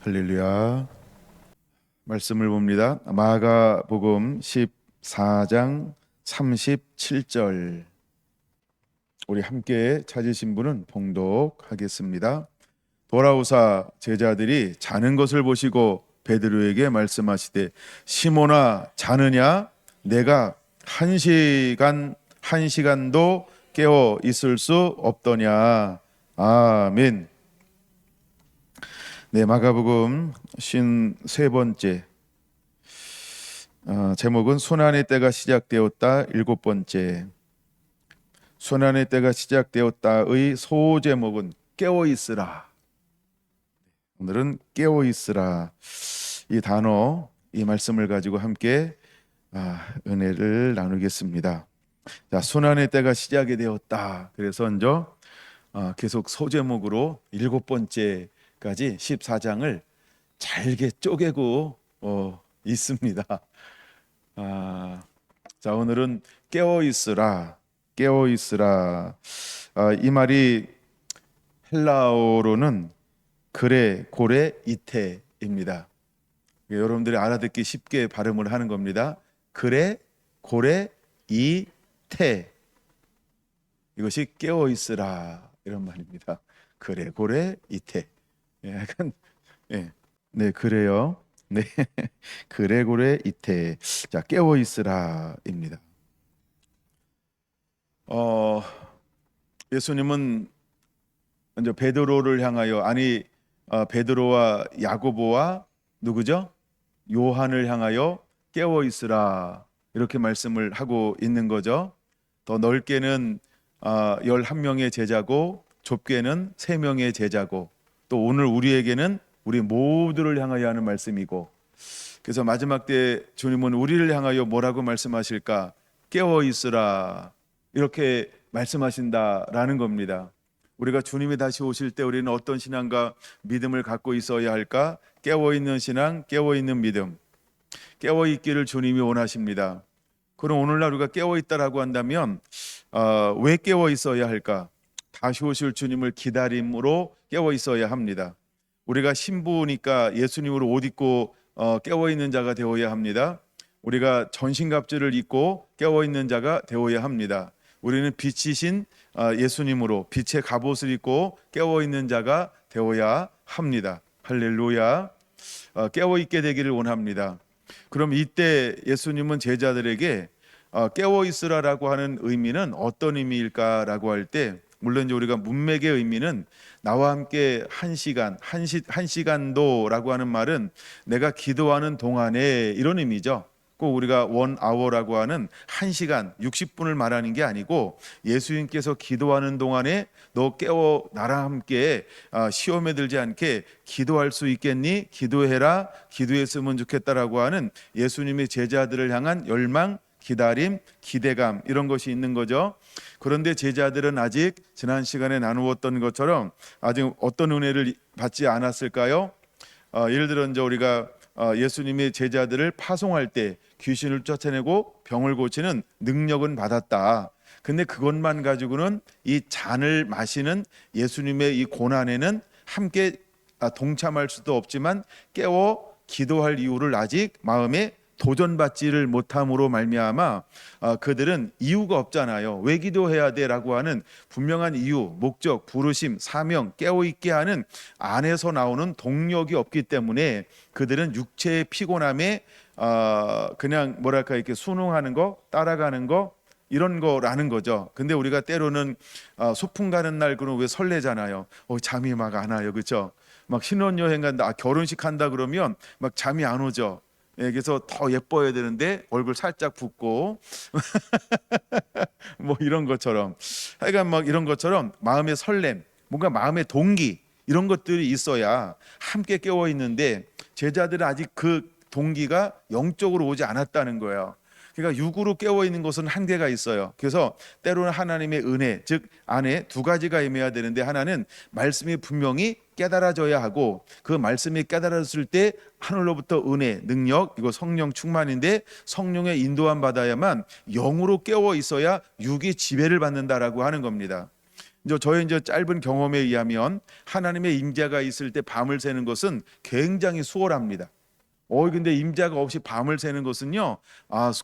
할렐루야. 말씀을 봅니다. 마가복음 14장 37절. 우리 함께 찾으신 분은 봉독하겠습니다. 돌아오사 제자들이 자는 것을 보시고 베드로에게 말씀하시되 시몬아 자느냐 내가 한 시간도 깨어 있을 수 없더냐. 아멘. 네, 마가복음 53번째 제목은 순환의 때가 시작되었다. 7번째 순환의 때가 시작되었다의 소제목은 깨어있으라. 오늘은 깨어있으라 이 단어, 이 말씀을 가지고 함께 은혜를 나누겠습니다. 자, 순환의 때가 시작이 되었다. 그래서 먼저 계속 소제목으로 7번째 까지 14장을 잘게 쪼개고 있습니다. 자, 오늘은 깨어 있으라. 이 말이 헬라어로는 그레 고레 이테입니다. 여러분들이 알아듣기 쉽게 발음을 하는 겁니다. 그레 고레 이테, 이것이 깨어 있으라 이런 말입니다. 그레 고레 이테. 약간 네, 그래요. 네. 그레고레 이테. 자, 깨어 있으라입니다. 예수님은 먼저 베드로를 향하여 베드로와 야고보와 누구죠? 요한을 향하여 깨어 있으라 이렇게 말씀을 하고 있는 거죠. 더 넓게는 11명의 제자고 좁게는 3명의 제자고 또 오늘 우리에게는 우리 모두를 향하여 하는 말씀이고, 그래서 마지막 때 주님은 우리를 향하여 뭐라고 말씀하실까? 깨어 있으라 이렇게 말씀하신다라는 겁니다. 우리가 주님이 다시 오실 때 우리는 어떤 신앙과 믿음을 갖고 있어야 할까? 깨어 있는 신앙, 깨어 있는 믿음, 깨어 있기를 주님이 원하십니다. 그럼 오늘날 우리가 깨어 있다라고 한다면 왜 깨어 있어야 할까? 다시 오실 주님을 기다림으로 깨어 있어야 합니다. 우리가 신부니까 예수님으로 옷 입고 깨어 있는 자가 되어야 합니다. 우리가 전신갑주를 입고 깨어 있는 자가 되어야 합니다. 우리는 빛이신 예수님으로 빛의 갑옷을 입고 깨어 있는 자가 되어야 합니다. 할렐루야. 깨어 있게 되기를 원합니다. 그럼 이때 예수님은 제자들에게 깨어 있으라라고 하는 의미는 어떤 의미일까라고 할 때, 물론 이제 우리가 문맥의 의미는 나와 함께 한 시간도라고 하는 말은 내가 기도하는 동안에 이런 의미죠. 꼭 우리가 1hour라고 하는 1시간 60분을 말하는 게 아니고, 예수님께서 기도하는 동안에 너 깨워 나랑 함께 시험에 들지 않게 기도할 수 있겠니? 기도해라, 기도했으면 좋겠다라고 하는 예수님의 제자들을 향한 열망, 기다림, 기대감, 이런 것이 있는 거죠. 그런데 제자들은 아직 지난 시간에 나누었던 것처럼 아직 어떤 은혜를 받지 않았을까요? 예를 들어 이제 우리가 예수님의 제자들을 파송할 때 귀신을 쫓아내고 병을 고치는 능력은 받았다. 근데 그것만 가지고는 이 잔을 마시는 예수님의 이 고난에는 함께 동참할 수도 없지만 깨워 기도할 이유를 아직 마음에 도전받지를 못함으로 말미암아 그들은 이유가 없잖아요. 왜 기도해야 돼라고 하는 분명한 이유, 목적, 부르심, 사명, 깨어있게 하는 안에서 나오는 동력이 없기 때문에 그들은 육체의 피곤함에 그냥 뭐랄까 이렇게 순응하는 거, 따라가는 거, 이런 거라는 거죠. 근데 우리가 때로는 소풍 가는 날 그러면 왜 설레잖아요. 잠이 막 안 와요, 그렇죠? 막 신혼여행 간다, 결혼식 한다 그러면 막 잠이 안 오죠. 그래서 더 예뻐야 되는데 얼굴 살짝 붓고 뭐 이런 것처럼, 하여간 막 이런 것처럼 마음의 설렘, 뭔가 마음의 동기, 이런 것들이 있어야 함께 깨어 있는데 제자들은 아직 그 동기가 영적으로 오지 않았다는 거예요. 그러니까 육으로 깨어 있는 것은 한계가 있어요. 그래서 때로는 하나님의 은혜, 즉 안에 두 가지가 임해야 되는데, 하나는 말씀이 분명히 깨달아져야 하고, 그 말씀이 깨달았을 때 하늘로부터 은혜, 능력, 이거 성령 충만인데 성령의 인도함 받아야만 영으로 깨어 있어야 육이 지배를 받는다라고 하는 겁니다. 저의 짧은 경험에 의하면 하나님의 임재가 있을 때 밤을 새는 것은 굉장히 수월합니다. 근데 임재가 없이 밤을 새는 것은요,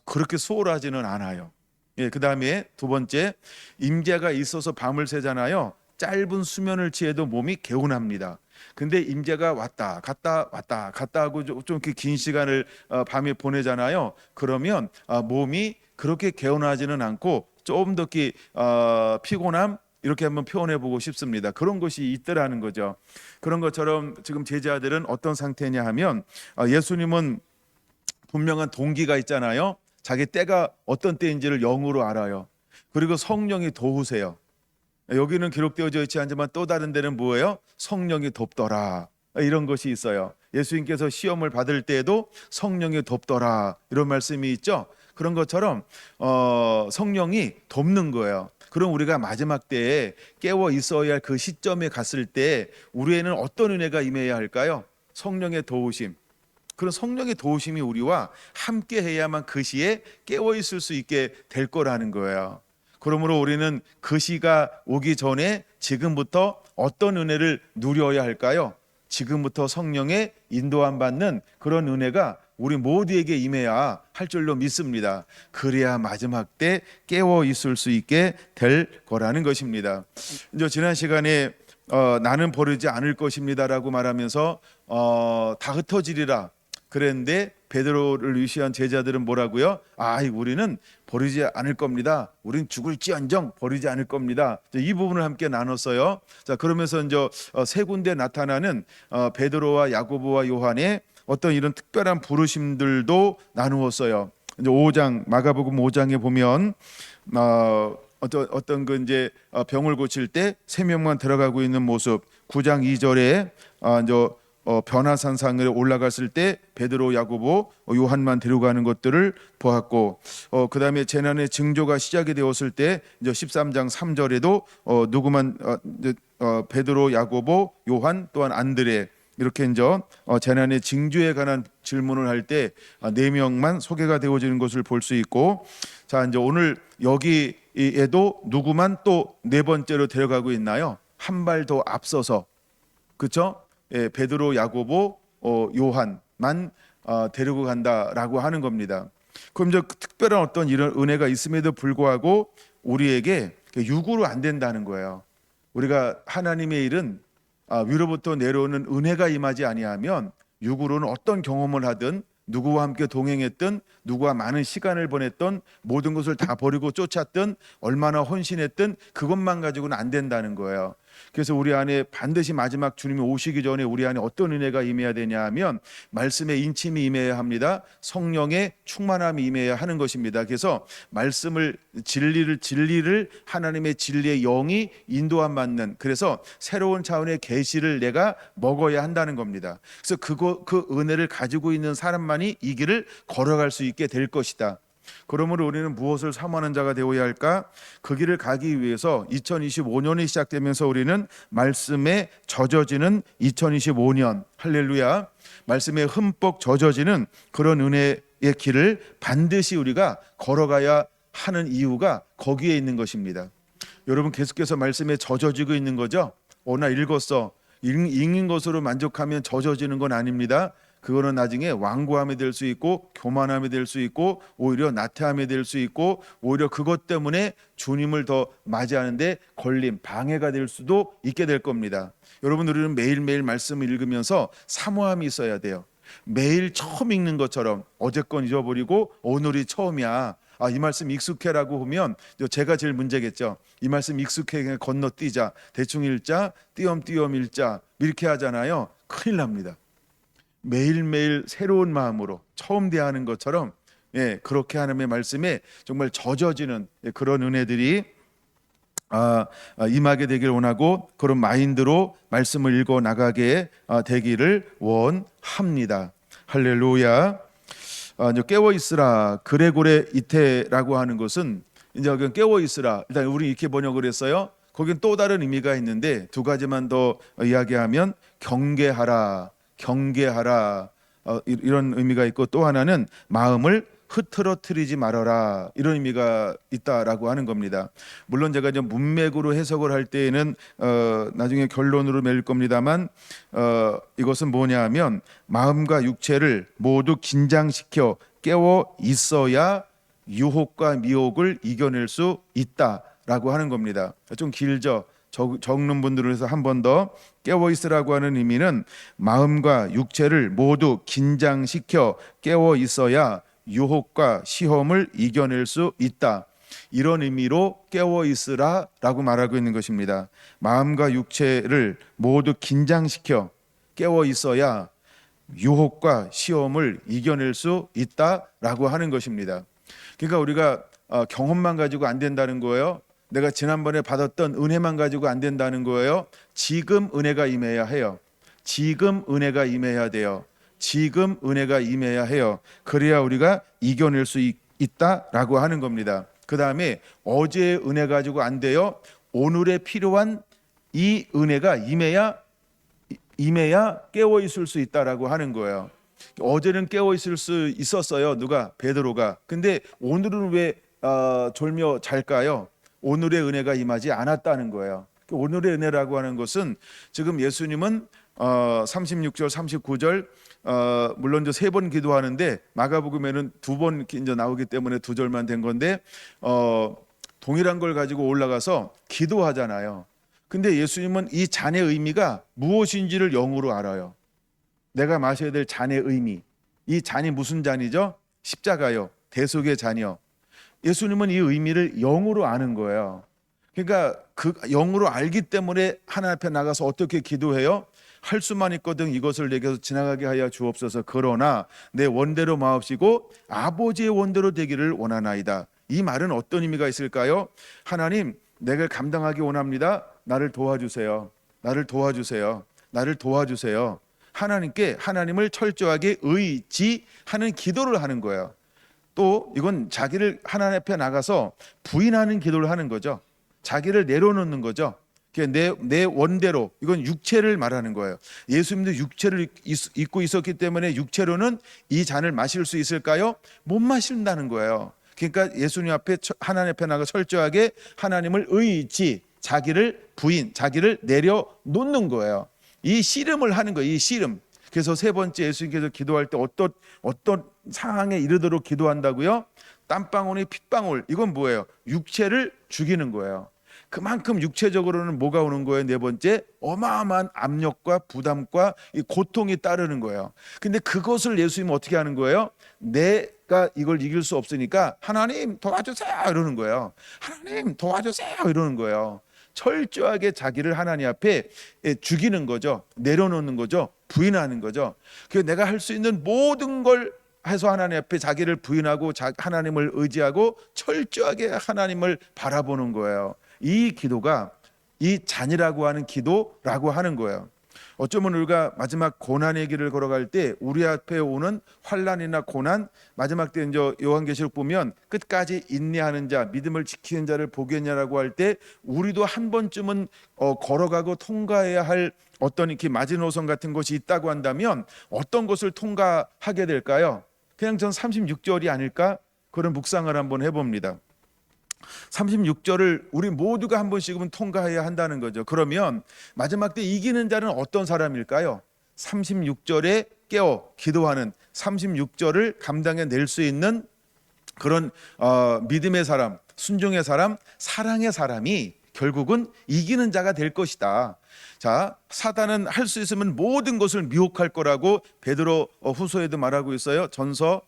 그렇게 수월하지는 않아요. 예, 그 다음에 두 번째, 임재가 있어서 밤을 새잖아요. 짧은 수면을 취해도 몸이 개운합니다. 근데 임재가 왔다 갔다 왔다 갔다 하고 좀 이렇게 긴 시간을 밤에 보내잖아요. 그러면 몸이 그렇게 개운하지는 않고 조금 더 피곤함, 이렇게 한번 표현해 보고 싶습니다. 그런 것이 있더라는 거죠. 그런 것처럼 지금 제자들은 어떤 상태냐 하면, 예수님은 분명한 동기가 있잖아요. 자기 때가 어떤 때인지를 영으로 알아요. 그리고 성령이 도우세요. 여기는 기록되어져 있지 않지만 또 다른 데는 뭐예요? 성령이 돕더라, 이런 것이 있어요. 예수님께서 시험을 받을 때에도 성령이 돕더라, 이런 말씀이 있죠. 그런 것처럼 성령이 돕는 거예요. 그럼 우리가 마지막 때에 깨어 있어야 할 그 시점에 갔을 때 우리에는 어떤 은혜가 임해야 할까요? 성령의 도우심. 그런 성령의 도우심이 우리와 함께 해야만 그 시에 깨어 있을 수 있게 될 거라는 거예요. 그러므로 우리는 그 시가 오기 전에 지금부터 어떤 은혜를 누려야 할까요? 지금부터 성령의 인도함 받는 그런 은혜가 우리 모두에게 임해야 할 줄로 믿습니다. 그래야 마지막 때 깨어 있을 수 있게 될 거라는 것입니다. 지난 시간에 나는 버리지 않을 것입니다라고 말하면서 다 흩어지리라 그랬는데, 베드로를 위시한 제자들은 뭐라고요? 우리는 버리지 않을 겁니다. 우린 죽을지언정 버리지 않을 겁니다. 이 부분을 함께 나눴어요. 자, 그러면서 세 군데 나타나는 베드로와 야고보와 요한의 어떤 이런 특별한 부르심들도 나누었어요. 5장, 마가복음 5장에 보면 어떤 병을 고칠 때 3명만 들어가고 있는 모습, 9장 2절에 변화산상에 올라갔을 때 베드로, 야고보, 요한만 데려가는 것들을 보았고, 그 다음에 재난의 징조가 시작이 되었을 때 13장 3절에도 누구만 베드로, 야고보, 요한, 또한 안드레, 이렇게 재난의 징조에 관한 질문을 할 때 4명만 소개가 되어지는 것을 볼 수 있고, 자, 오늘 여기에도 누구만 또 4번째로 데려가고 있나요? 한 발 더 앞서서, 그렇죠? 예, 베드로, 야고보, 요한만 데리고 간다라고 하는 겁니다. 그럼 특별한 어떤 이런 은혜가 있음에도 불구하고 우리에게 육으로 안 된다는 거예요. 우리가 하나님의 일은 위로부터 내려오는 은혜가 임하지 아니하면 육으로는 어떤 경험을 하든, 누구와 함께 동행했든, 누구와 많은 시간을 보냈던, 모든 것을 다 버리고 쫓았든, 얼마나 헌신했든 그것만 가지고는 안 된다는 거예요. 그래서 우리 안에 반드시 마지막 주님이 오시기 전에 우리 안에 어떤 은혜가 임해야 되냐 하면 말씀의 인침이 임해야 합니다. 성령의 충만함이 임해야 하는 것입니다. 그래서 말씀을, 진리를 하나님의 진리의 영이 인도함 받는, 그래서 새로운 차원의 계시를 내가 먹어야 한다는 겁니다. 그래서 그 은혜를 가지고 있는 사람만이 이 길을 걸어갈 수 있게 될 것이다. 그러므로 우리는 무엇을 사모하는 자가 되어야 할까? 그 길을 가기 위해서 2025년이 시작되면서 우리는 말씀에 젖어지는 2025년, 할렐루야, 말씀에 흠뻑 젖어지는 그런 은혜의 길을 반드시 우리가 걸어가야 하는 이유가 거기에 있는 것입니다. 여러분, 계속해서 말씀에 젖어지고 있는 거죠? 나 읽었어. 읽는 것으로 만족하면 젖어지는 건 아닙니다. 그거는 나중에 완고함이 될 수 있고, 교만함이 될 수 있고, 오히려 나태함이 될 수 있고, 오히려 그것 때문에 주님을 더 맞이하는데 걸림, 방해가 될 수도 있게 될 겁니다. 여러분, 우리는 매일매일 말씀을 읽으면서 사모함이 있어야 돼요. 매일 처음 읽는 것처럼 어제 건 잊어버리고 오늘이 처음이야. 이 말씀 익숙해라고 하면 제가 제일 문제겠죠. 이 말씀 익숙해 건너뛰자, 대충 읽자, 띄엄띄엄 읽자, 이렇게 하잖아요. 큰일 납니다. 매일매일 새로운 마음으로 처음 대하는 것처럼, 그렇게 하나님의 말씀에 정말 젖어지는 그런 은혜들이 임하게 되길 원하고, 그런 마인드로 말씀을 읽어 나가게 되기를 원합니다. 할렐루야. 깨어 있으라. 그레고레 이테라고 하는 것은 깨어 있으라. 일단 우리 이렇게 번역을 했어요. 거긴 또 다른 의미가 있는데 두 가지만 더 이야기하면 경계하라, 경계하라, 이런 의미가 있고, 또 하나는 마음을 흐트러뜨리지 말아라, 이런 의미가 있다라고 하는 겁니다. 물론 제가 좀 문맥으로 해석을 할 때에는 나중에 결론으로 맺을 겁니다만 이것은 뭐냐하면 마음과 육체를 모두 긴장시켜 깨워 있어야 유혹과 미혹을 이겨낼 수 있다라고 하는 겁니다. 좀 길죠. 적는 분들을 위해서 한 번 더, 깨워 있으라고 하는 의미는 마음과 육체를 모두 긴장시켜 깨워 있어야 유혹과 시험을 이겨낼 수 있다, 이런 의미로 깨워 있으라라고 말하고 있는 것입니다. 마음과 육체를 모두 긴장시켜 깨워 있어야 유혹과 시험을 이겨낼 수 있다라고 하는 것입니다. 그러니까 우리가 경험만 가지고 안 된다는 거예요. 내가 지난번에 받았던 은혜만 가지고 안 된다는 거예요. 지금 은혜가 임해야 해요. 지금 은혜가 임해야 돼요. 지금 은혜가 임해야 해요. 그래야 우리가 이겨낼 수 있다라고 하는 겁니다. 그 다음에 어제의 은혜 가지고 안 돼요. 오늘에 필요한 이 은혜가 임해야 깨어 있을 수 있다라고 하는 거예요. 어제는 깨어 있을 수 있었어요. 누가? 베드로가. 근데 오늘은 왜 졸며 잘까요? 오늘의 은혜가 임하지 않았다는 거예요. 오늘의 은혜라고 하는 것은 지금 예수님은 36절 39절 물론 이제 3번 기도하는데 마가복음에는 2번 이제 나오기 때문에 2절만 된 건데 동일한 걸 가지고 올라가서 기도하잖아요. 근데 예수님은 이 잔의 의미가 무엇인지를 영으로 알아요. 내가 마셔야 될 잔의 의미, 이 잔이 무슨 잔이죠? 십자가요, 대속의 잔이요. 예수님은 이 의미를 영으로 아는 거예요. 그러니까 그 영으로 알기 때문에 하나님 앞에 나가서 어떻게 기도해요? 할 수만 있거든 이것을 내게서 지나가게 하여 주옵소서. 그러나 내 원대로 마옵시고 아버지의 원대로 되기를 원하나이다. 이 말은 어떤 의미가 있을까요? 하나님, 내가 감당하기 원합니다. 나를 도와주세요. 나를 도와주세요. 나를 도와주세요. 하나님께 하나님을 철저하게 의지하는 기도를 하는 거예요. 또 이건 자기를 하나님 앞에 나가서 부인하는 기도를 하는 거죠. 자기를 내려놓는 거죠. 내 원대로, 이건 육체를 말하는 거예요. 예수님도 육체를 입고 있었기 때문에 육체로는 이 잔을 마실 수 있을까요? 못 마신다는 거예요. 그러니까 예수님 앞에, 하나님 앞에 나가 철저하게 하나님을 의지, 자기를 부인, 자기를 내려놓는 거예요. 이 씨름을 하는 거예요. 이 씨름. 그래서 3번째 예수님께서 기도할 때 어떤 상황에 이르도록 기도한다고요? 땀방울이 핏방울. 이건 뭐예요? 육체를 죽이는 거예요. 그만큼 육체적으로는 뭐가 오는 거예요? 4번째, 어마어마한 압력과 부담과 이 고통이 따르는 거예요. 근데 그것을 예수님은 어떻게 하는 거예요? 내가 이걸 이길 수 없으니까 하나님 도와주세요 이러는 거예요. 하나님 도와주세요 이러는 거예요. 철저하게 자기를 하나님 앞에 죽이는 거죠. 내려놓는 거죠. 부인하는 거죠. 그래서 내가 할 수 있는 모든 걸 해서 하나님 앞에 자기를 부인하고 하나님을 의지하고 철저하게 하나님을 바라보는 거예요. 이 기도가 이 잔이라고 하는 기도라고 하는 거예요. 어쩌면 우리가 마지막 고난의 길을 걸어갈 때 우리 앞에 오는 환난이나 고난, 마지막 때 이제 요한계시록 보면 끝까지 인내하는 자, 믿음을 지키는 자를 보겠냐라고 할 때 우리도 한 번쯤은 걸어가고 통과해야 할 어떤 이렇게 마지노선 같은 것이 있다고 한다면 어떤 것을 통과하게 될까요? 그냥 전 36절이 아닐까? 그런 묵상을 한번 해봅니다. 36절을 우리 모두가 한 번씩은 통과해야 한다는 거죠. 그러면 마지막 때 이기는 자는 어떤 사람일까요? 36절에 깨어 기도하는, 36절을 감당해낼 수 있는 그런 믿음의 사람, 순종의 사람, 사랑의 사람이 결국은 이기는 자가 될 것이다. 자, 사단은 할 수 있으면 모든 것을 미혹할 거라고 베드로 후서에도 말하고 있어요. 전서.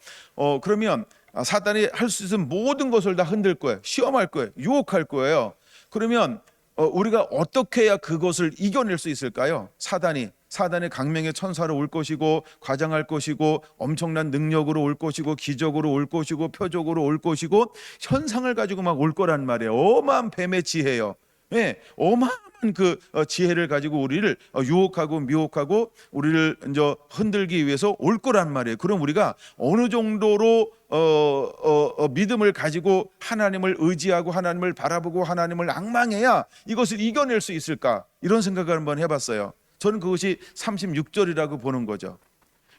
그러면 사단이 할 수 있으면 모든 것을 다 흔들 거예요. 시험할 거예요. 유혹할 거예요. 그러면 우리가 어떻게 해야 그것을 이겨낼 수 있을까요? 사단의 강명의 천사로 올 것이고, 과장할 것이고, 엄청난 능력으로 올 것이고, 기적으로 올 것이고, 표적으로 올 것이고, 현상을 가지고 막 올 거란 말이에요. 어마한 뱀의 지혜예요. 네, 어마어마한 그 지혜를 가지고 우리를 유혹하고 미혹하고 우리를 이제 흔들기 위해서 올 거란 말이에요. 그럼 우리가 어느 정도로 믿음을 가지고 하나님을 의지하고 하나님을 바라보고 하나님을 앙망해야 이것을 이겨낼 수 있을까? 이런 생각을 한번 해봤어요. 저는 그것이 36절이라고 보는 거죠.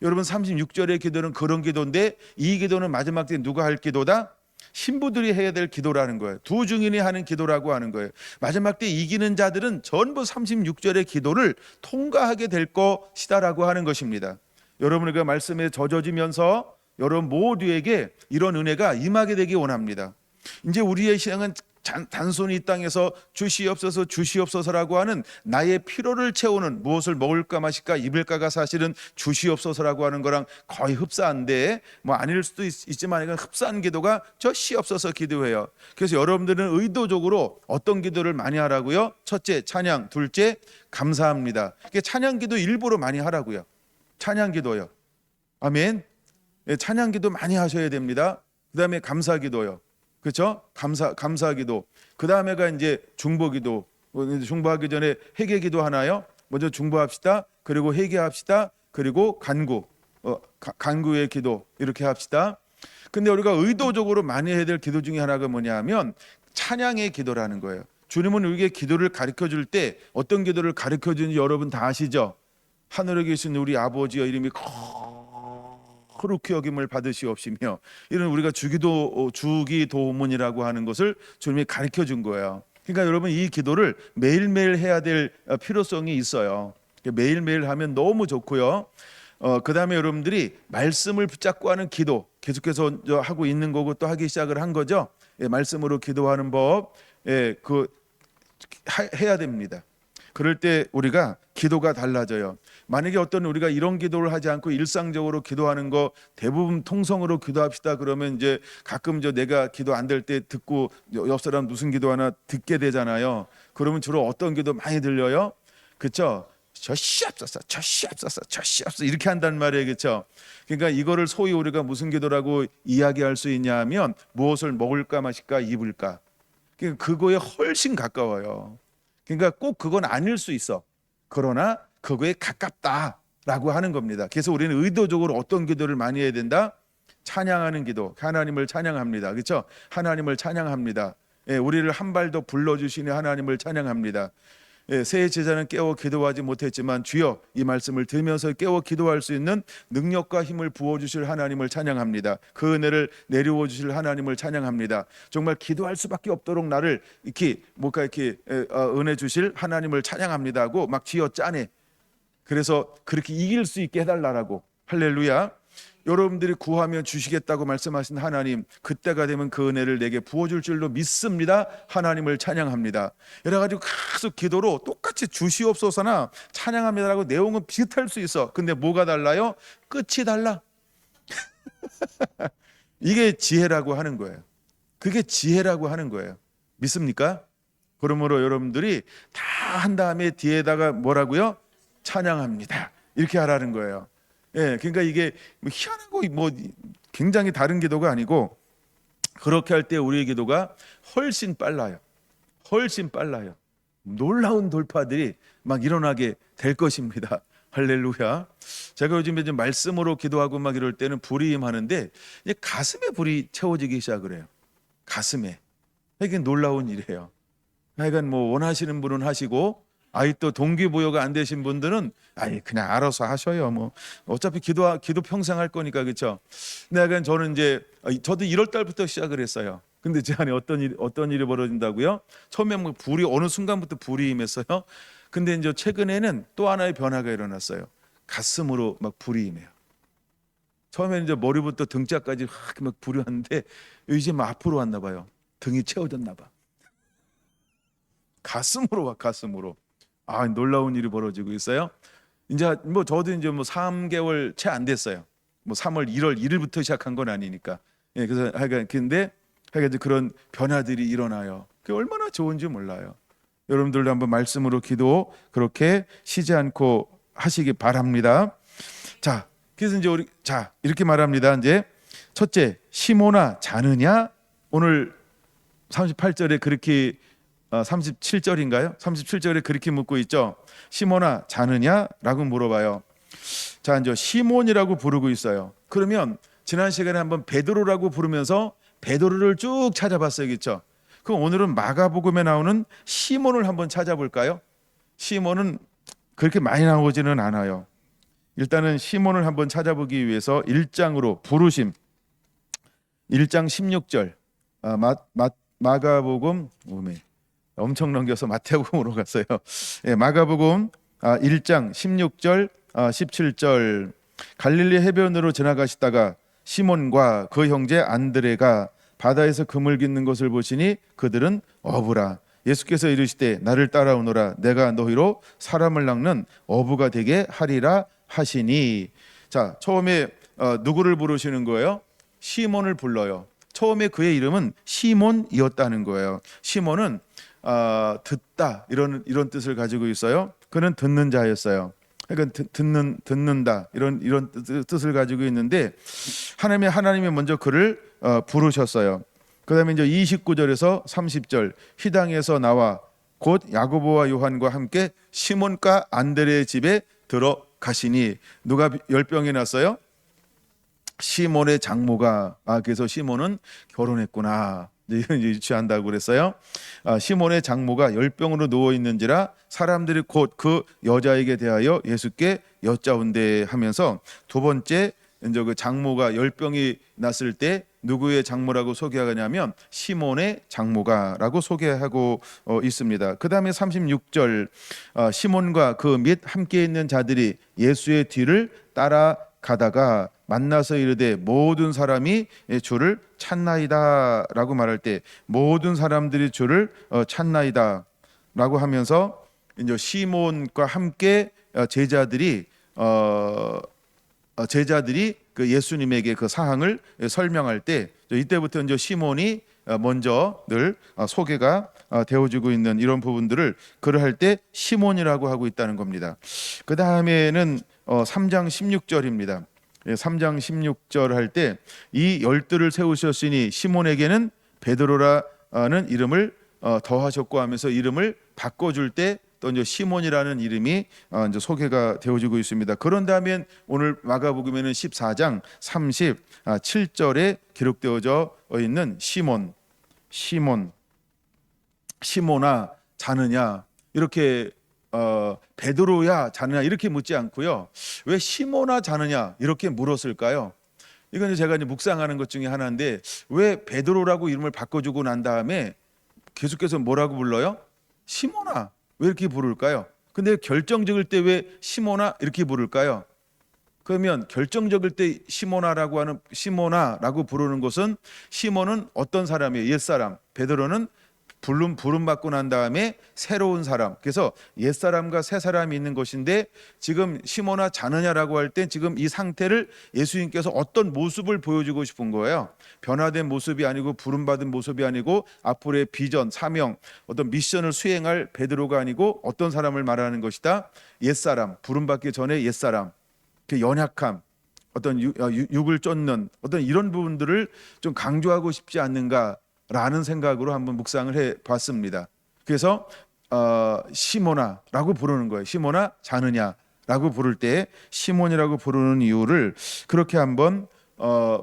여러분 36절의 기도는 그런 기도인데 이 기도는 마지막 때 누가 할 기도다? 신부들이 해야 될 기도라는 거예요. 두 증인이 하는 기도라고 하는 거예요. 마지막 때 이기는 자들은 전부 36절의 기도를 통과하게 될 것이다라고 하는 것입니다. 여러분 그 말씀에 젖어지면서 여러분 모두에게 이런 은혜가 임하게 되기 원합니다. 이제 우리의 신앙은 단순히 이 땅에서 주시옵소서 주시옵소서라고 하는 나의 필요를 채우는, 무엇을 먹을까 마실까 입을까가 사실은 주시옵소서라고 하는 거랑 거의 흡사한데, 뭐 아닐 수도 있지만 이건 흡사한 기도가 저 시옵소서 기도예요. 그래서 여러분들은 의도적으로 어떤 기도를 많이 하라고요? 첫째 찬양, 둘째 감사합니다. 찬양 기도 일부러 많이 하라고요. 찬양 기도요. 아멘. 찬양 기도 많이 하셔야 됩니다. 그다음에 감사 기도요. 그렇죠? 감사 기도. 그 다음에가 이제 중보 기도. 중보하기 전에 회개 기도 하나요? 먼저 중보합시다. 그리고 회개합시다. 그리고 간구의 기도 이렇게 합시다. 근데 우리가 의도적으로 많이 해야 될 기도 중에 하나가 뭐냐면 찬양의 기도라는 거예요. 주님은 우리에게 기도를 가르쳐 줄 때 어떤 기도를 가르쳐 주는지 여러분 다 아시죠? 하늘에 계신 우리 아버지여 이름이 거룩히 여김을 받으시옵시며, 이런 우리가 주기도문이라고 하는 것을 주님이 가르쳐 준 거예요. 그러니까 여러분 이 기도를 매일매일 해야 될 필요성이 있어요. 매일매일 하면 너무 좋고요. 그 다음에 여러분들이 말씀을 붙잡고 하는 기도 계속해서 하고 있는 거고 또 하기 시작을 한 거죠. 말씀으로 기도하는 법 해야 됩니다. 그럴 때 우리가 기도가 달라져요. 만약에 어떤 우리가 이런 기도를 하지 않고 일상적으로 기도하는 거 대부분 통성으로 기도합시다 그러면 이제 가끔 내가 기도 안 될 때 듣고 옆 사람 무슨 기도하나 듣게 되잖아요. 그러면 주로 어떤 기도 많이 들려요? 그렇죠? 저시옵소서 저시옵소서 저시옵소서 이렇게 한단 말이에요. 그렇죠? 그러니까 이거를 소위 우리가 무슨 기도라고 이야기할 수 있냐 하면 무엇을 먹을까 마실까 입을까, 그러니까 그거에 훨씬 가까워요. 그러니까 꼭 그건 아닐 수 있어. 그러나 그거에 가깝다라고 하는 겁니다. 그래서 우리는 의도적으로 어떤 기도를 많이 해야 된다? 찬양하는 기도. 하나님을 찬양합니다. 그렇죠? 하나님을 찬양합니다. 우리를 한 발 더 불러주시니 하나님을 찬양합니다. 새 제자는 깨워 기도하지 못했지만 주여 이 말씀을 들으면서 깨워 기도할 수 있는 능력과 힘을 부어주실 하나님을 찬양합니다. 그 은혜를 내려워 주실 하나님을 찬양합니다. 정말 기도할 수밖에 없도록 나를 이렇게 은혜 주실 하나님을 찬양합니다 하고 막 쥐어짜네. 그래서 그렇게 이길 수 있게 해달라고. 할렐루야. 여러분들이 구하면 주시겠다고 말씀하신 하나님, 그때가 되면 그 은혜를 내게 부어줄 줄로 믿습니다. 하나님을 찬양합니다. 이래가지고 계속 기도로 똑같이 주시옵소서나 찬양합니다라고 내용은 비슷할 수 있어. 근데 뭐가 달라요? 끝이 달라. 이게 지혜라고 하는 거예요. 그게 지혜라고 하는 거예요. 믿습니까? 그러므로 여러분들이 다 한 다음에 뒤에다가 뭐라고요? 찬양합니다. 이렇게 하라는 거예요. 그러니까 이게 희한하고 굉장히 다른 기도가 아니고, 그렇게 할 때 우리의 기도가 훨씬 빨라요. 훨씬 빨라요. 놀라운 돌파들이 막 일어나게 될 것입니다. 할렐루야. 제가 요즘에 좀 말씀으로 기도하고 막 이럴 때는 불이 임하는데 이제 가슴에 불이 채워지기 시작을 해요. 가슴에. 이게 놀라운 일이에요. 하여간 원하시는 분은 하시고, 또 동기부여가 안 되신 분들은 그냥 알아서 하셔요. 어차피 기도 평생 할 거니까. 그렇죠? 근데 저는 이제 저도 1월 달부터 시작을 했어요. 근데 제 안에 어떤 일이 벌어진다고요? 처음에 불이 어느 순간부터 불이 임했어요. 근데 이제 최근에는 또 하나의 변화가 일어났어요. 가슴으로 막 불이 임해요. 처음에는 이제 머리부터 등짝까지 막 불이 왔는데 이제 막 앞으로 왔나 봐요. 등이 채워졌나 봐. 가슴으로 와, 가슴으로. 놀라운 일이 벌어지고 있어요. 이제 저도 이제 3개월 채 안 됐어요. 3월 1월 1일부터 시작한 건 아니니까. 그래서 근데 그런 변화들이 일어나요. 그게 얼마나 좋은지 몰라요. 여러분들도 한번 말씀으로 기도 그렇게 쉬지 않고 하시기 바랍니다. 자, 그래서 이제 이렇게 말합니다. 이제 첫째, 시몬아 자느냐? 오늘 38절에 그렇게 37절인가요? 37절에 그렇게 묻고 있죠. 시몬아 자느냐라고 물어봐요. 자, 이제 시몬이라고 부르고 있어요. 그러면 지난 시간에 한번 베드로라고 부르면서 베드로를 쭉 찾아봤어요. 그렇죠? 그럼 오늘은 마가복음에 나오는 시몬을 한번 찾아볼까요? 시몬은 그렇게 많이 나오지는 않아요. 일단은 시몬을 한번 찾아보기 위해서 1장으로 부르심 1장 16절 마가복음 엄청 넘겨서 마태복음으로 갔어요. 예, 마가복음 1장 16절 17절 갈릴리 해변으로 지나가시다가 시몬과 그 형제 안드레가 바다에서 그물 깃는 것을 보시니 그들은 어부라. 예수께서 이르시되 나를 따라오너라. 내가 너희로 사람을 낚는 어부가 되게 하리라 하시니. 자, 처음에 누구를 부르시는 거예요? 시몬을 불러요. 처음에 그의 이름은 시몬이었다는 거예요. 시몬은 듣다 이런 뜻을 가지고 있어요. 그는 듣는 자였어요. 그러니까 듣는다 이런 뜻을 가지고 있는데 하나님이 먼저 그를 부르셨어요. 그다음에 이제 29절에서 30절 희당에서 나와 곧 야고보와 요한과 함께 시몬과 안드레의 집에 들어가시니. 누가 열병이 났어요? 시몬의 장모가. 그래서 시몬은 결혼했구나 이런 유추한다고 그랬어요. 시몬의 장모가 열병으로 누워 있는지라 사람들이 곧 그 여자에게 대하여 예수께 여짜온대 하면서 두 번째 이제 그 장모가 열병이 났을 때 누구의 장모라고 소개하냐면 시몬의 장모가라고 소개하고 있습니다. 그 다음에 36절 시몬과 그 및 함께 있는 자들이 예수의 뒤를 따라가다가 만나서 이르되 모든 사람이 주를 찾나이다 라고 말할 때 모든 사람들이 주를 찾나이다 라고 하면서 이제 시몬과 함께 제자들이 그 예수님에게 그 사항을 설명할 때 이때부터 이제 시몬이 먼저 늘 소개가 되어지고 있는 이런 부분들을 글을 할 때 시몬이라고 하고 있다는 겁니다. 그 다음에는 3장 16절입니다. 3장 16절 할 때 이 열두를 세우셨으니 시몬에게는 베드로라는 이름을 더하셨고 하면서 이름을 바꿔줄 때 또 이제 시몬이라는 이름이 이제 소개가 되어지고 있습니다. 그런 다음에 오늘 마가복음에는 14장 37절에 기록되어져 있는 시몬아 자느냐 이렇게 베드로야 자느냐 이렇게 묻지 않고요. 왜 시몬아 자느냐 이렇게 물었을까요? 이건 제가 이제 묵상하는 것 중에 하나인데 왜 베드로라고 이름을 바꿔주고 난 다음에 계속해서 뭐라고 불러요? 시몬아 왜 이렇게 부를까요? 근데 결정적일 때 왜 시몬아 이렇게 부를까요? 그러면 결정적일 때 시몬아라고 부르는 것은 시몬은 어떤 사람이에요? 옛사람. 베드로는 부름 받고 난 다음에 새로운 사람. 그래서 옛사람과 새 사람이 있는 것인데 지금 시몬아 자느냐라고 할 때 지금 이 상태를 예수님께서 어떤 모습을 보여주고 싶은 거예요. 변화된 모습이 아니고 부름받은 모습이 아니고 앞으로의 비전, 사명, 어떤 미션을 수행할 베드로가 아니고 어떤 사람을 말하는 것이다. 옛사람, 부름받기 전에 옛사람, 그 연약함, 어떤 육을 쫓는 어떤 이런 부분들을 좀 강조하고 싶지 않는가 라는 생각으로 한번 묵상을 해봤습니다. 그래서 시몬아라고 부르는 거예요. 시몬아 자느냐라고 부를 때 시몬이라고 부르는 이유를 그렇게 한번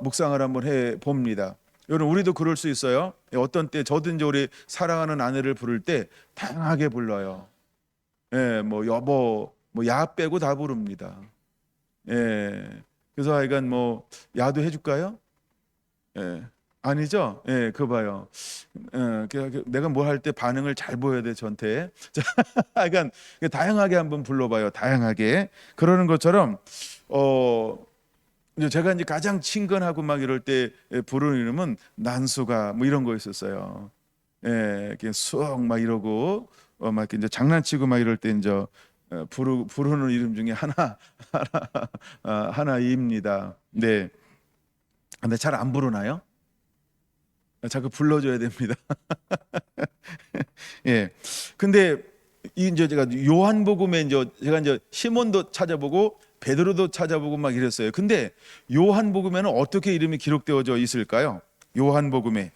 묵상을 한번 해봅니다. 여러분 우리도 그럴 수 있어요. 어떤 때 저도 이제 우리 사랑하는 아내를 부를 때 다양하게 불러요. 예, 뭐 여보, 뭐 야 빼고 다 부릅니다. 예, 그래서 하여간 뭐 야도 해줄까요? 예. 아니죠? 예, 그거 봐요. 내가 뭐 할 때 반응을 잘 보여야 돼, 저한테. 자, 그러니까 다양하게 한번 불러봐요. 다양하게. 그러는 것처럼, 이제 제가 이제 가장 친근하고 막 이럴 때 부르는 이름은 난수가 뭐 이런 거였었어요. 예, 이렇게 쑥 막 이러고, 막 이렇게 이제 장난치고 막 이럴 때 이제 부르는 이름 중에 하나입니다. 네. 근데 잘 안 부르나요? 자꾸 불러줘야 됩니다. 예. 근데 이제 제가 요한복음에 제가 이제 시몬도 찾아보고 베드로도 찾아보고 막 이랬어요. 근데 요한복음에는 어떻게 이름이 기록되어져 있을까요? 요한복음에는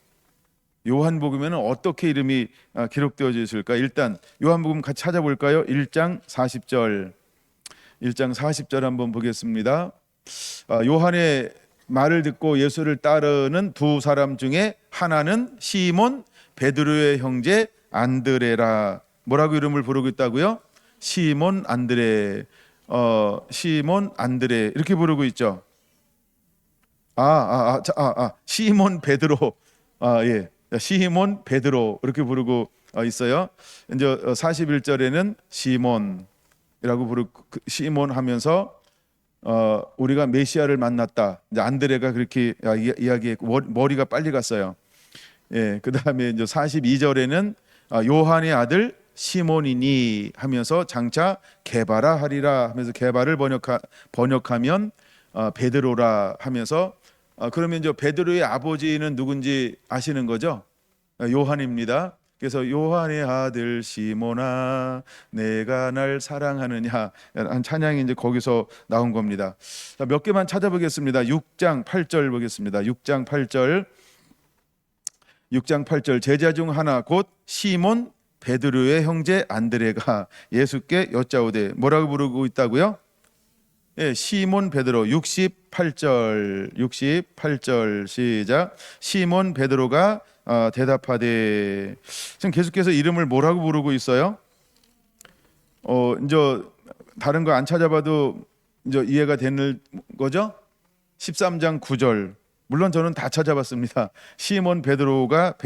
어떻게 이름이 기록되어져 있을까? 일단 요한복음 같이 찾아볼까요? 1장 40절. 1장 40절 한번 보겠습니다. 요한의 말을 듣고 예수를 따르는 두 사람 중에 하나는 시몬 베드로의 형제 안드레라. 뭐라고 이름을 부르고 있다고요? 시몬 안드레. 시몬 안드레 이렇게 부르고 있죠. 시몬 베드로. 예. 시몬 베드로 이렇게 부르고 있어요. 이제 41절에는 시몬이라고 부르고 시몬 하면서 우리가 메시아를 만났다. 이제 안드레가 그렇게 이야기했고 머리가 빨리 갔어요. 예. 그다음에 이제 42절에는 요한의 아들 시몬이니 하면서 장차 게바라 하리라 하면서 게바를 번역하면 베드로라 하면서 그러면 이제 베드로의 아버지는 누군지 아시는 거죠? 요한입니다. 그래서 요한의 아들 시몬아 내가 날 사랑하느냐 한 찬양이 이제 거기서 나온 겁니다. 몇 개만 찾아보겠습니다. 6장 8절 보겠습니다. 6장 8절 제자 중 하나 곧 시몬 베드로의 형제 안드레가 예수께 여짜오되 뭐라고 부르고 있다고요? 예, 시몬 베드로 68절 시작. 시몬 베드로가 대답하되 지금 계속해서 이름을 뭐라고 부르고 있어요? 이제 다른 거 안 찾아봐도 이제 이해가 되는 거죠? 13장 9절. 물론 저는 다 찾아봤습니다. 시몬 베드로가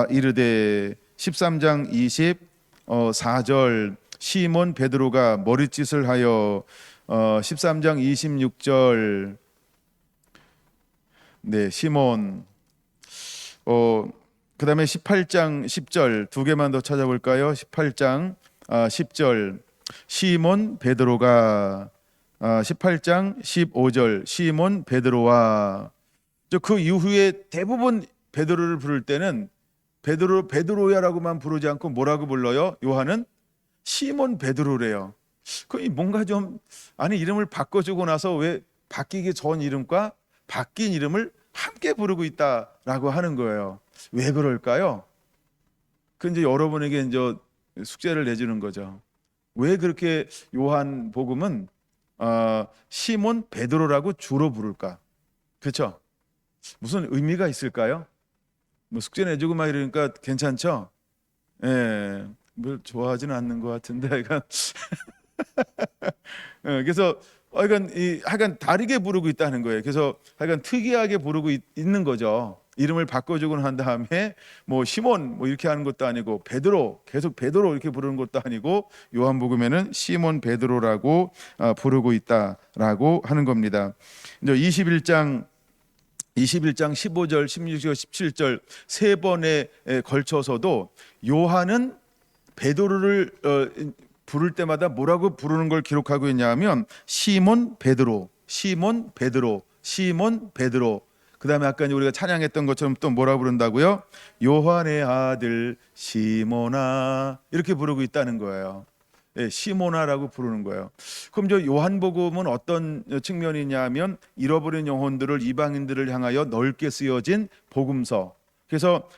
이르되 13장 24절 시몬 베드로가 머리짓을 하여 13장 26절 네 시몬 그다음에 18장 10절 두 개만 더 찾아볼까요? 18장 10절 시몬 베드로가 18장 15절 시몬 베드로와 그 이후에 대부분 베드로를 부를 때는 베드로야라고만 부르지 않고 뭐라고 불러요? 요한은 시몬 베드로래요. 그 뭔가 좀 이름을 바꿔주고 나서 왜 바뀌기 전 이름과 바뀐 이름을 함께 부르고 있다라고 하는 거예요. 왜 그럴까요? 그 이제 여러분에게 이제 숙제를 내주는 거죠. 왜 그렇게 요한 복음은 시몬 베드로라고 주로 부를까? 그렇죠? 무슨 의미가 있을까요? 뭐 숙제 내주고 막 이러니까 괜찮죠? 예, 뭘 좋아하지는 않는 것 같은데, 그래서 하여간 다르게 부르고 있다는 거예요. 그래서 하여간 특이하게 부르고 있는 거죠. 이름을 바꿔주고 난 다음에 뭐 시몬 뭐 이렇게 하는 것도 아니고 베드로 계속 베드로 이렇게 부르는 것도 아니고 요한복음에는 시몬 베드로라고 부르고 있다라고 하는 겁니다. 이제 21장 15절, 16절, 17절 세 번에 걸쳐서도 요한은 베드로를 부를 때마다 뭐라고 부르는 걸 기록하고 있냐면 시몬 베드로, 시몬 베드로, 시몬 베드로. 그다음에 아까 우리가 찬양했던 것처럼 또 뭐라 부른다고요? 요한의 아들 시몬아 이렇게 부르고 있다는 거예요. 예, 시모나라고 부르는 거예요. 그럼 저 요한복음은 어떤 측면이냐면 잃어버린 영혼들을 이방인들을 향하여 넓게 쓰여진 복음서. 그래서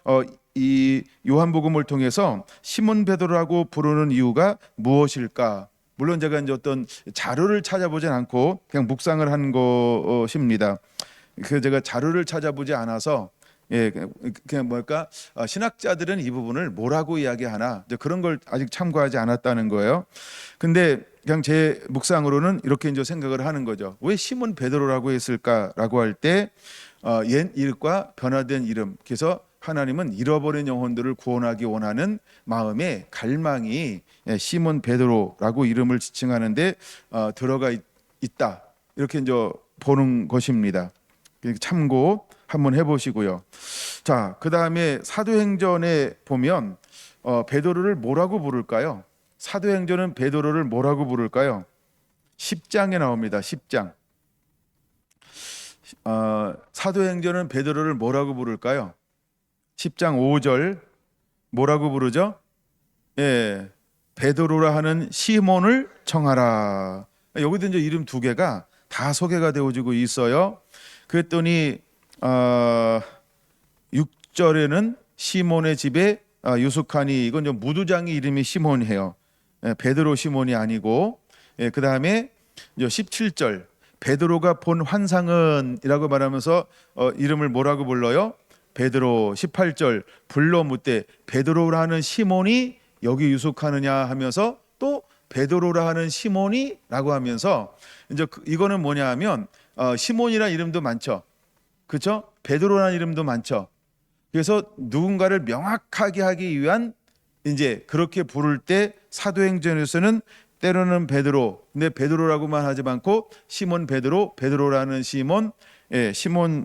이 요한복음을 통해서 시몬 베드로라고 부르는 이유가 무엇일까? 물론 제가 이제 어떤 자료를 찾아보진 않고 그냥 묵상을 한 것입니다. 그 제가 자료를 찾아보지 않아서 그냥 뭘까 신학자들은 이 부분을 뭐라고 이야기하나 그런 걸 아직 참고하지 않았다는 거예요. 근데 그냥 제 묵상으로는 이렇게 이제 생각을 하는 거죠. 왜 시몬 베드로라고 했을까라고 할 때 옛 일과 변화된 이름. 그래서 하나님은 잃어버린 영혼들을 구원하기 원하는 마음의 갈망이 시몬 베드로라고 이름을 지칭하는데 들어가 있다. 이렇게 이제 보는 것입니다. 참고 한번 해보시고요. 자, 그 다음에 사도행전에 보면 베드로를 뭐라고 부를까요? 사도행전은 베드로를 뭐라고 부를까요? 10장에 나옵니다. 10장. 사도행전은 베드로를 뭐라고 부를까요? 10장 5절 뭐라고 부르죠? 예, 베드로라 하는 시몬을 청하라. 여기도 이제 이름 두 개가 다 소개가 되어지고 있어요. 그랬더니 6절에는 시몬의 집에 유숙하니 이건 좀 무두장이 이름이 시몬이에요. 베드로 시몬이 아니고 그 다음에 17절 베드로가 본 환상은이라고 말하면서 이름을 뭐라고 불러요? 베드로. 18절 불러 묻되 베드로라는 시몬이 여기 유숙하느냐 하면서 또 베드로라 하는 시몬이라고 하면서 이제 이거는 뭐냐 하면 시몬이라는 이름도 많죠. 그렇죠? 베드로라는 이름도 많죠. 그래서 누군가를 명확하게 하기 위한 이제 그렇게 부를 때 사도행전에서는 때로는 베드로, 근데 베드로라고만 하지 않고 시몬 베드로, 베드로라는 시몬, 시몬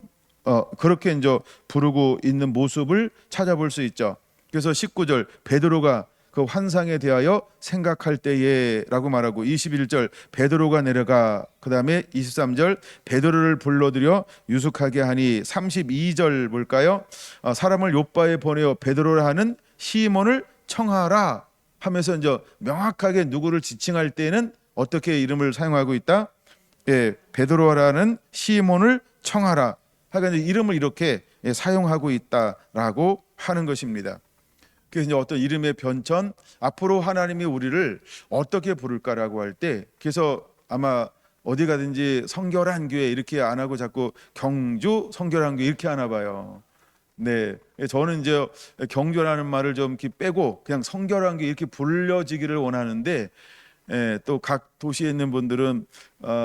그렇게 이제 부르고 있는 모습을 찾아볼 수 있죠. 그래서 19절 베드로가 그 환상에 대하여 생각할 때에라고 말하고 21절 베드로가 내려가 그다음에 23절 베드로를 불러들여 유숙하게 하니 32절 볼까요? 사람을 요바에 보내어 베드로라 하는 시몬을 청하라 하면서 이제 명확하게 누구를 지칭할 때는 어떻게 이름을 사용하고 있다? 베드로라는 시몬을 청하라. 하여간 이름을 이렇게 사용하고 있다라고 하는 것입니다. 그래서 이제 어떤 이름의 변천, 앞으로 하나님이 우리를 어떻게 부를까라고 할 때, 그래서 아마 어디 가든지 성결한 교회 이렇게 안 하고 자꾸 경주 성결한 교회 이렇게 하나 봐요. 네, 저는 이제 경주라는 말을 좀 이렇게 빼고 그냥 성결한 교회 이렇게 불려지기를 원하는데, 또 각 도시에 있는 분들은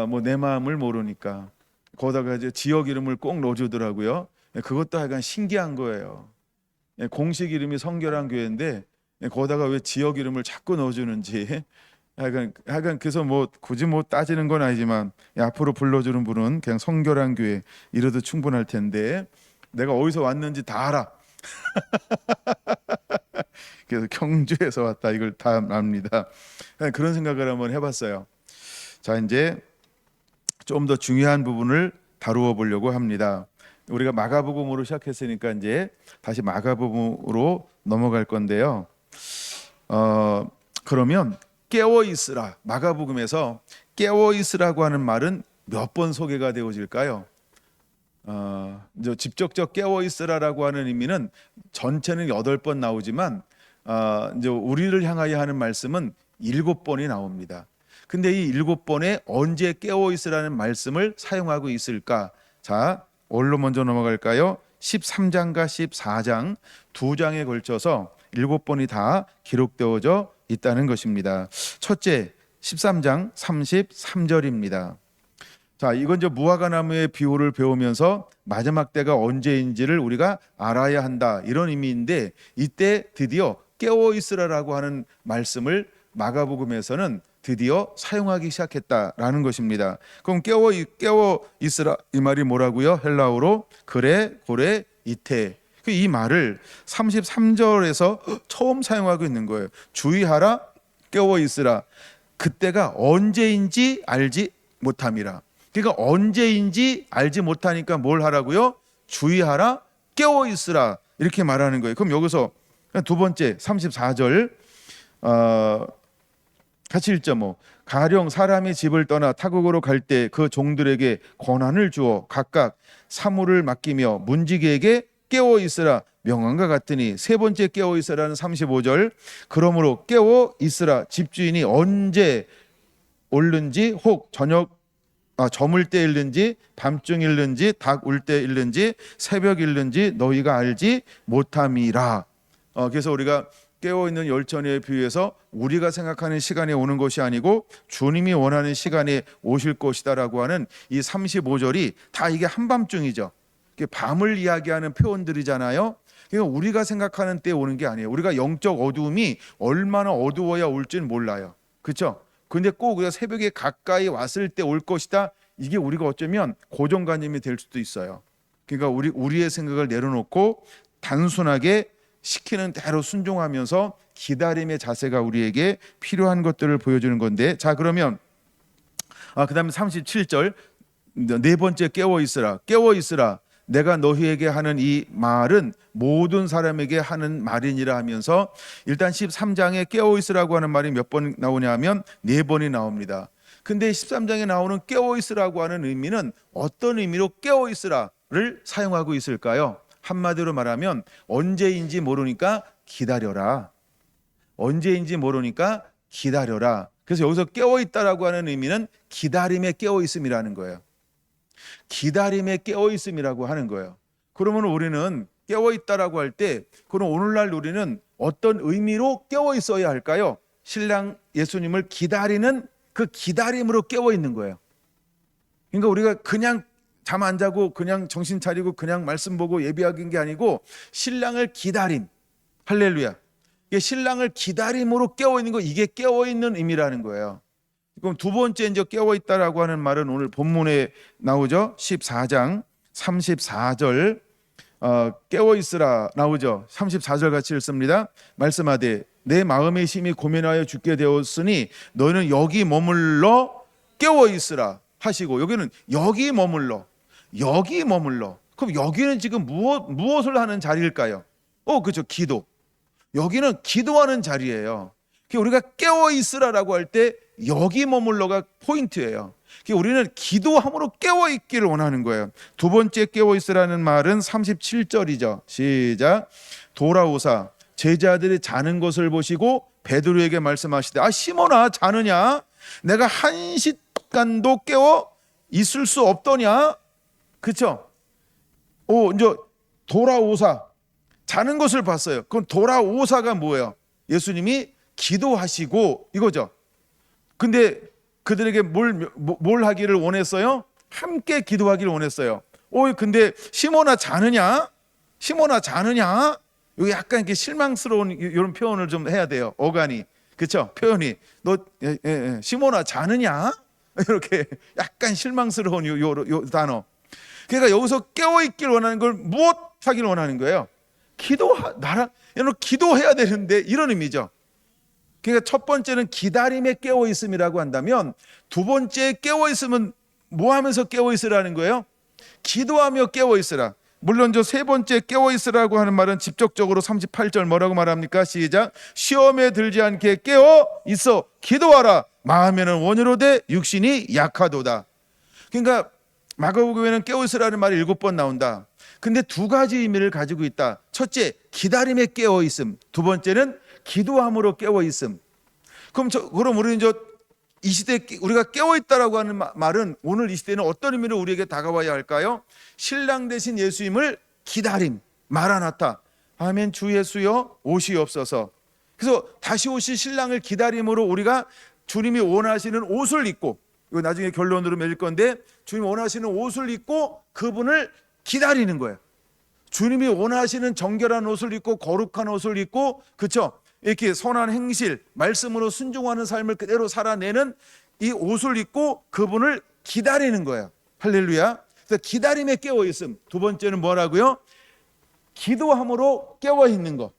뭐 내 마음을 모르니까 거기다가 이제 지역 이름을 꼭 넣어주더라고요. 그것도 약간 신기한 거예요. 공식 이름이 성결한 교회인데 거기다가 왜 지역 이름을 자꾸 넣어주는지 하여간 그래서 뭐 굳이 뭐 따지는 건 아니지만 앞으로 불러주는 분은 그냥 성결한 교회 이래도 충분할 텐데 내가 어디서 왔는지 다 알아. 그래서 경주에서 왔다 이걸 다 압니다. 그런 생각을 한번 해봤어요. 자, 이제 좀 더 중요한 부분을 다루어 보려고 합니다. 우리가 마가복음으로 시작했으니까 이제 다시 마가복음으로 넘어갈 건데요. 그러면 깨어 있으라, 마가복음에서 깨어 있으라고 하는 말은 몇 번 소개가 되어질까요? 이제 직접적 깨어 있으라라고 하는 의미는 전체는 8번 나오지만 이제 우리를 향하여 하는 말씀은 7번이 나옵니다. 근데 이 7번에 언제 깨어 있으라는 말씀을 사용하고 있을까? 자, 뭘로 먼저 넘어갈까요? 13장과 14장 두 장에 걸쳐서 7번이 다 기록되어져 있다는 것입니다. 첫째, 13장 33절입니다. 자, 이건 이제 무화과나무의 비유를 배우면서 마지막 때가 언제인지를 우리가 알아야 한다 이런 의미인데 이때 드디어 깨어 있으라라고 하는 말씀을 마가복음에서는 드디어 사용하기 시작했다라는 것입니다. 그럼 깨어 있으라 이 말이 뭐라고요? 헬라어로 그래 고래 이테. 이 말을 33절에서 처음 사용하고 있는 거예요. 주의하라, 깨어 있으라. 그때가 언제인지 알지 못함이라. 그러니까 언제인지 알지 못하니까 뭘 하라고요? 주의하라, 깨어 있으라 이렇게 말하는 거예요. 그럼 여기서 두 번째 34절 같이 읽죠. 가령 사람이 집을 떠나 타국으로 갈 때 그 종들에게 권한을 주어 각각 사물을 맡기며 문지기에게 깨어 있으라 명한과 같으니 세 번째 깨어 있으라는 35절 그러므로 깨어 있으라 집주인이 언제 옳는지 혹 저물 때 읽는지 밤중 읽는지 닭 울 때 읽는지 새벽 읽는지 너희가 알지 못함이라. 그래서 우리가 깨어있는 열전에 비유해서 우리가 생각하는 시간에 오는 것이 아니고 주님이 원하는 시간에 오실 것이다라고 하는 이 35절이 다 이게 한밤중이죠. 밤을 이야기하는 표현들이잖아요. 그러니까 우리가 생각하는 때 오는 게 아니에요. 우리가 영적 어두움이 얼마나 어두워야 올지는 몰라요. 그렇죠? 근데 꼭 우리가 새벽에 가까이 왔을 때 올 것이다. 이게 우리가 어쩌면 고정관념이 될 수도 있어요. 그러니까 우리의 생각을 내려놓고 단순하게 시키는 대로 순종하면서 기다림의 자세가 우리에게 필요한 것들을 보여주는 건데, 자 그러면 그다음에 37절 네 번째 깨어 있으라. 깨어 있으라. 내가 너희에게 하는 이 말은 모든 사람에게 하는 말이니라 하면서 일단 13장에 깨어 있으라고 하는 말이 몇 번 나오냐 하면 4번이 나옵니다. 근데 13장에 나오는 깨어 있으라고 하는 의미는 어떤 의미로 깨어 있으라를 사용하고 있을까요? 한마디로 말하면 언제인지 모르니까 기다려라. 언제인지 모르니까 기다려라. 그래서 여기서 깨어 있다라고 하는 의미는 기다림에 깨어 있음이라는 거예요. 기다림에 깨어 있음이라고 하는 거예요. 그러면 우리는 깨어 있다라고 할 때 그럼 오늘날 우리는 어떤 의미로 깨어 있어야 할까요? 신랑 예수님을 기다리는 그 기다림으로 깨어 있는 거예요. 그러니까 우리가 그냥 잠 안 자고 그냥 정신 차리고 그냥 말씀 보고 예배하는 게 아니고 신랑을 기다림. 할렐루야. 이게 신랑을 기다림으로 깨어 있는 거, 이게 깨어 있는 의미라는 거예요. 그럼 두 번째 이제 깨어 있다라고 하는 말은 오늘 본문에 나오죠. 14장 34절 깨어 있으라 나오죠. 34절 같이 읽습니다. 말씀하되 내 마음의 심히 고민하여 죽게 되었으니 너희는 여기 머물러 깨어 있으라 하시고, 여기는 여기 머물러. 그럼 여기는 지금 무엇을 하는 자리일까요? 그렇죠. 기도. 여기는 기도하는 자리예요. 우리가 깨어 있으라라고 할 때 여기 머물러가 포인트예요. 우리는 기도함으로 깨어 있기를 원하는 거예요. 두 번째 깨어 있으라는 말은 37절이죠. 시작. 돌아오사 제자들이 자는 것을 보시고 베드로에게 말씀하시되 시몬아 자느냐? 내가 한 시간도 깨어 있을 수 없더냐? 그렇죠? 이제 돌아오사 자는 것을 봤어요. 그럼 돌아오사가 뭐예요? 예수님이 기도하시고 이거죠. 근데 그들에게 뭘 하기를 원했어요? 함께 기도하기를 원했어요. 근데 시몬아 자느냐? 여기 약간 이렇게 실망스러운 이런 표현을 좀 해야 돼요. 어간이. 그렇죠? 표현이 너 시몬아 자느냐? 이렇게 약간 실망스러운 요 단어. 그러니까 여기서 깨어 있기를 원하는 걸 무엇 하기를 원하는 거예요? 나랑 기도해야 되는데, 이런 의미죠. 그러니까 첫 번째는 기다림에 깨어 있음이라고 한다면, 두 번째 깨어 있으면 뭐 하면서 깨어 있으라는 거예요? 기도하며 깨어 있으라. 물론 저 세 번째 깨어 있으라고 하는 말은 직접적으로 38절 뭐라고 말합니까? 시작. 시험에 들지 않게 깨어 있어 기도하라. 마음에는 원이로되 육신이 약하도다. 그러니까 마가복음에는 깨어 있으라는 말이 7번 나온다. 근데 두 가지 의미를 가지고 있다. 첫째, 기다림에 깨어 있음. 두 번째는 기도함으로 깨어 있음. 그럼 우리는 이 시대에 우리가 깨어 있다라고 하는 말은 오늘 이 시대에는 어떤 의미로 우리에게 다가와야 할까요? 신랑 되신 예수님을 기다림, 마라나타. 아멘. 주 예수여 오시옵소서. 그래서 다시 오실 신랑을 기다림으로 우리가 주님이 원하시는 옷을 입고, 이거 나중에 결론으로 맺을 건데, 주님이 원하시는 옷을 입고 그분을 기다리는 거예요. 주님이 원하시는 정결한 옷을 입고 거룩한 옷을 입고, 그렇죠? 이렇게 선한 행실, 말씀으로 순종하는 삶을 그대로 살아내는 이 옷을 입고 그분을 기다리는 거예요. 할렐루야. 그래서 기다림에 깨어 있음. 두 번째는 뭐라고요? 기도함으로 깨어 있는 거.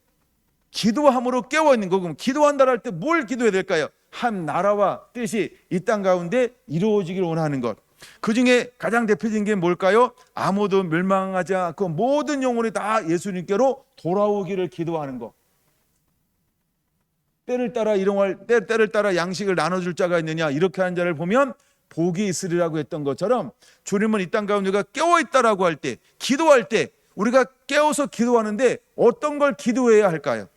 기도함으로 깨어 있는 거. 그럼 기도한다 할 때 뭘 기도해야 될까요? 한 나라와 뜻이 이 땅 가운데 이루어지기를 원하는 것. 그 중에 가장 대표적인 게 뭘까요? 아무도 멸망하지 않고 모든 영혼이 다 예수님께로 돌아오기를 기도하는 것. 때를 따라 일용할 때를 따라 양식을 나눠줄 자가 있느냐, 이렇게 한 자를 보면 복이 있으리라고 했던 것처럼, 주님은 이 땅 가운데 우리가 깨어 있다라고 할 때, 기도할 때 우리가 깨어서 기도하는데 어떤 걸 기도해야 할까요?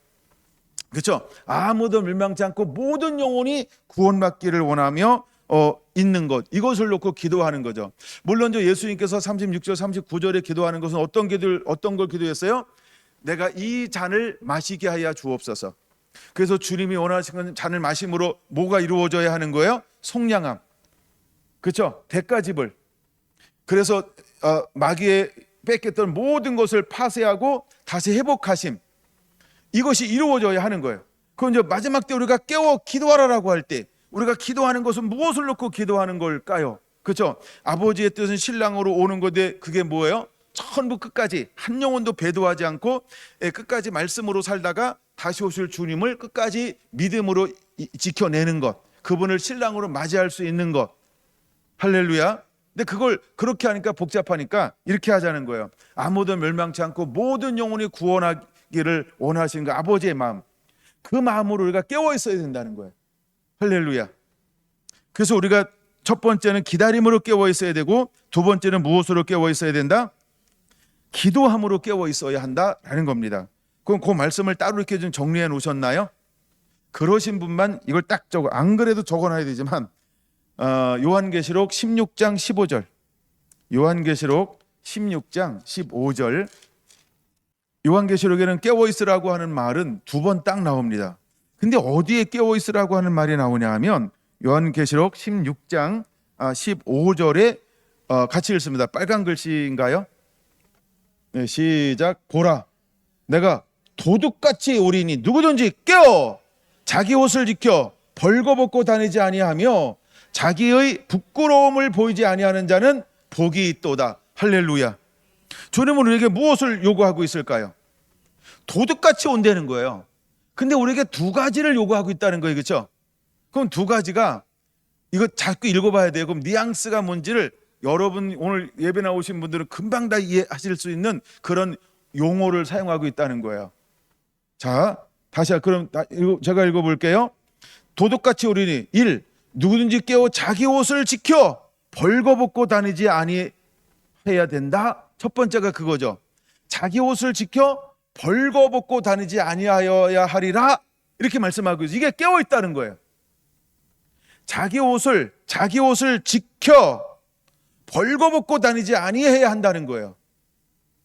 그렇죠? 아무도 멸망치 않고 모든 영혼이 구원받기를 원하며 있는 것, 이것을 놓고 기도하는 거죠. 물론 예수님께서 36절 39절에 기도하는 것은 어떤 걸 기도했어요? 내가 이 잔을 마시게 하여 주옵소서. 그래서 주님이 원하시는 잔을 마심으로 뭐가 이루어져야 하는 거예요? 속량함. 그렇죠? 대가집을. 그래서 마귀에 뺏겼던 모든 것을 파쇄하고 다시 회복하심. 이것이 이루어져야 하는 거예요. 그건 이제 마지막 때 우리가 깨워 기도하라라고 할 때, 우리가 기도하는 것은 무엇을 놓고 기도하는 걸까요? 그렇죠? 아버지의 뜻은 신랑으로 오는 건데, 그게 뭐예요? 전부 끝까지 한 영혼도 배도하지 않고 끝까지 말씀으로 살다가 다시 오실 주님을 끝까지 믿음으로 지켜내는 것, 그분을 신랑으로 맞이할 수 있는 것. 할렐루야. 근데 그걸 그렇게 하니까 복잡하니까 이렇게 하자는 거예요. 아무도 멸망치 않고 모든 영혼이 구원하기를 원하시는 그 아버지의 마음, 그 마음으로 우리가 깨어 있어야 된다는 거예요. 할렐루야. 그래서 우리가 첫 번째는 기다림으로 깨어 있어야 되고, 두 번째는 무엇으로 깨어 있어야 된다? 기도함으로 깨어 있어야 한다라는 겁니다. 그럼 그 말씀을 따로 이렇게 좀 정리해 놓으셨나요? 그러신 분만 이걸 딱 안 그래도 적어놔야 되지만, 요한계시록 16장 15절, 요한계시록 16장 15절. 요한계시록에는 깨어 있으라고 하는 말은 두 번 딱 나옵니다. 근데 어디에 깨어 있으라고 하는 말이 나오냐 하면 요한계시록 16장 15절에 같이 읽습니다. 빨간 글씨인가요? 네, 시작. 보라, 내가 도둑같이 오리니 누구든지 깨어 자기 옷을 지켜 벌거벗고 다니지 아니하며 자기의 부끄러움을 보이지 아니하는 자는 복이 있도다. 할렐루야. 주님은 우리에게 무엇을 요구하고 있을까요? 도둑같이 온다는 거예요. 근데 우리에게 두 가지를 요구하고 있다는 거예요. 그렇죠? 그럼 두 가지가, 이거 자꾸 읽어봐야 돼요. 그럼 뉘앙스가 뭔지를 여러분 오늘 예배 나오신 분들은 금방 다 이해하실 수 있는 그런 용어를 사용하고 있다는 거예요. 자, 다시 그럼 제가 읽어볼게요. 도둑같이 오리니 1. 누구든지 깨어 자기 옷을 지켜 벌거벗고 다니지 아니해야 된다. 첫 번째가 그거죠. 자기 옷을 지켜 벌거벗고 다니지 아니하여야 하리라, 이렇게 말씀하고 있어요. 이게 깨어 있다는 거예요. 자기 옷을 지켜 벌거벗고 다니지 아니해야 한다는 거예요.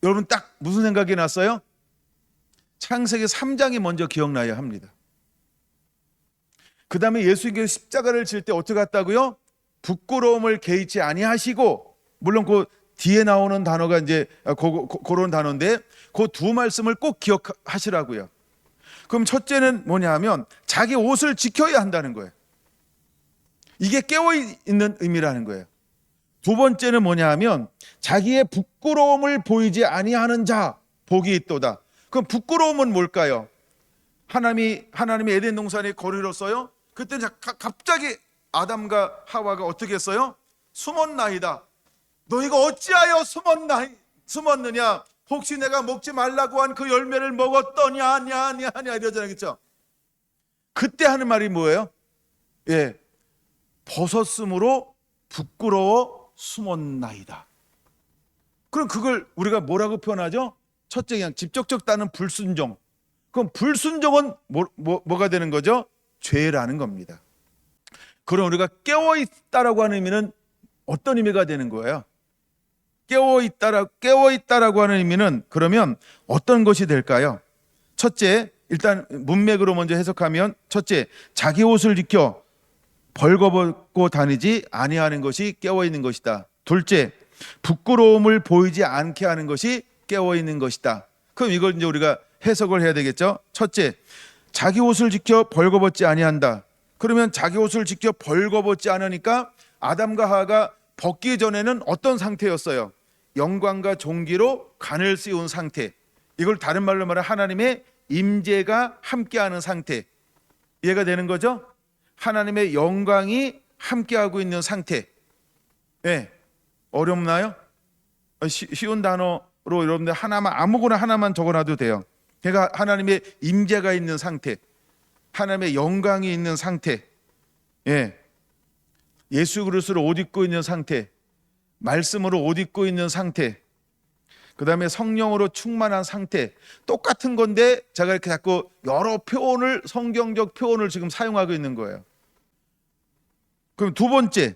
여러분 딱 무슨 생각이 났어요? 창세기 3장이 먼저 기억나야 합니다. 그 다음에 예수님께서 십자가를 질 때 어떻게 했다고요? 부끄러움을 개의치 아니하시고, 물론 그 뒤에 나오는 단어가 이제 그런 단어인데 그 두 말씀을 꼭 기억하시라고요. 그럼 첫째는 뭐냐 하면 자기 옷을 지켜야 한다는 거예요. 이게 깨어있는 의미라는 거예요. 두 번째는 뭐냐 하면 자기의 부끄러움을 보이지 아니하는 자 복이 있도다. 그럼 부끄러움은 뭘까요? 하나님이 에덴 동산에 거리렀어요. 그때는 갑자기 아담과 하와가 어떻게 했어요? 숨었나이다. 너희가 어찌하여 숨었느냐? 혹시 내가 먹지 말라고 한 그 열매를 먹었더냐 이러잖아요. 그렇죠? 그때 하는 말이 뭐예요? 예, 벗었으므로 부끄러워 숨었나이다. 그럼 그걸 우리가 뭐라고 표현하죠? 첫째, 그냥 직접적 단어는 불순종. 그럼 불순종은 뭐가 되는 거죠? 죄라는 겁니다. 그럼 우리가 깨어있다라고 하는 의미는 어떤 의미가 되는 거예요? 깨어있다라고 하는 의미는 그러면 어떤 것이 될까요? 첫째, 일단 문맥으로 먼저 해석하면, 첫째, 자기 옷을 지켜 벌거벗고 다니지 아니하는 것이 깨어있는 것이다. 둘째, 부끄러움을 보이지 않게 하는 것이 깨어있는 것이다. 그럼 이걸 이제 우리가 해석을 해야 되겠죠. 첫째, 자기 옷을 지켜 벌거벗지 아니한다. 그러면 자기 옷을 지켜 벌거벗지 않으니까 아담과 하와가 벗기 전에는 어떤 상태였어요? 영광과 존귀로 간을 씌운 상태. 이걸 다른 말로 말하면 하나님의 임재가 함께하는 상태. 이해가 되는 거죠? 하나님의 영광이 함께하고 있는 상태. 네. 어렵나요? 쉬운 단어로 여러분들 아무거나 하나만 적어놔도 돼요. 그러니까 하나님의 임재가 있는 상태, 하나님의 영광이 있는 상태, 예, 예수 그리스도로 옷 입고 있는 상태, 말씀으로 옷 입고 있는 상태, 그 다음에 성령으로 충만한 상태. 똑같은 건데 제가 이렇게 자꾸 여러 표현을, 성경적 표현을 지금 사용하고 있는 거예요. 그럼 두 번째,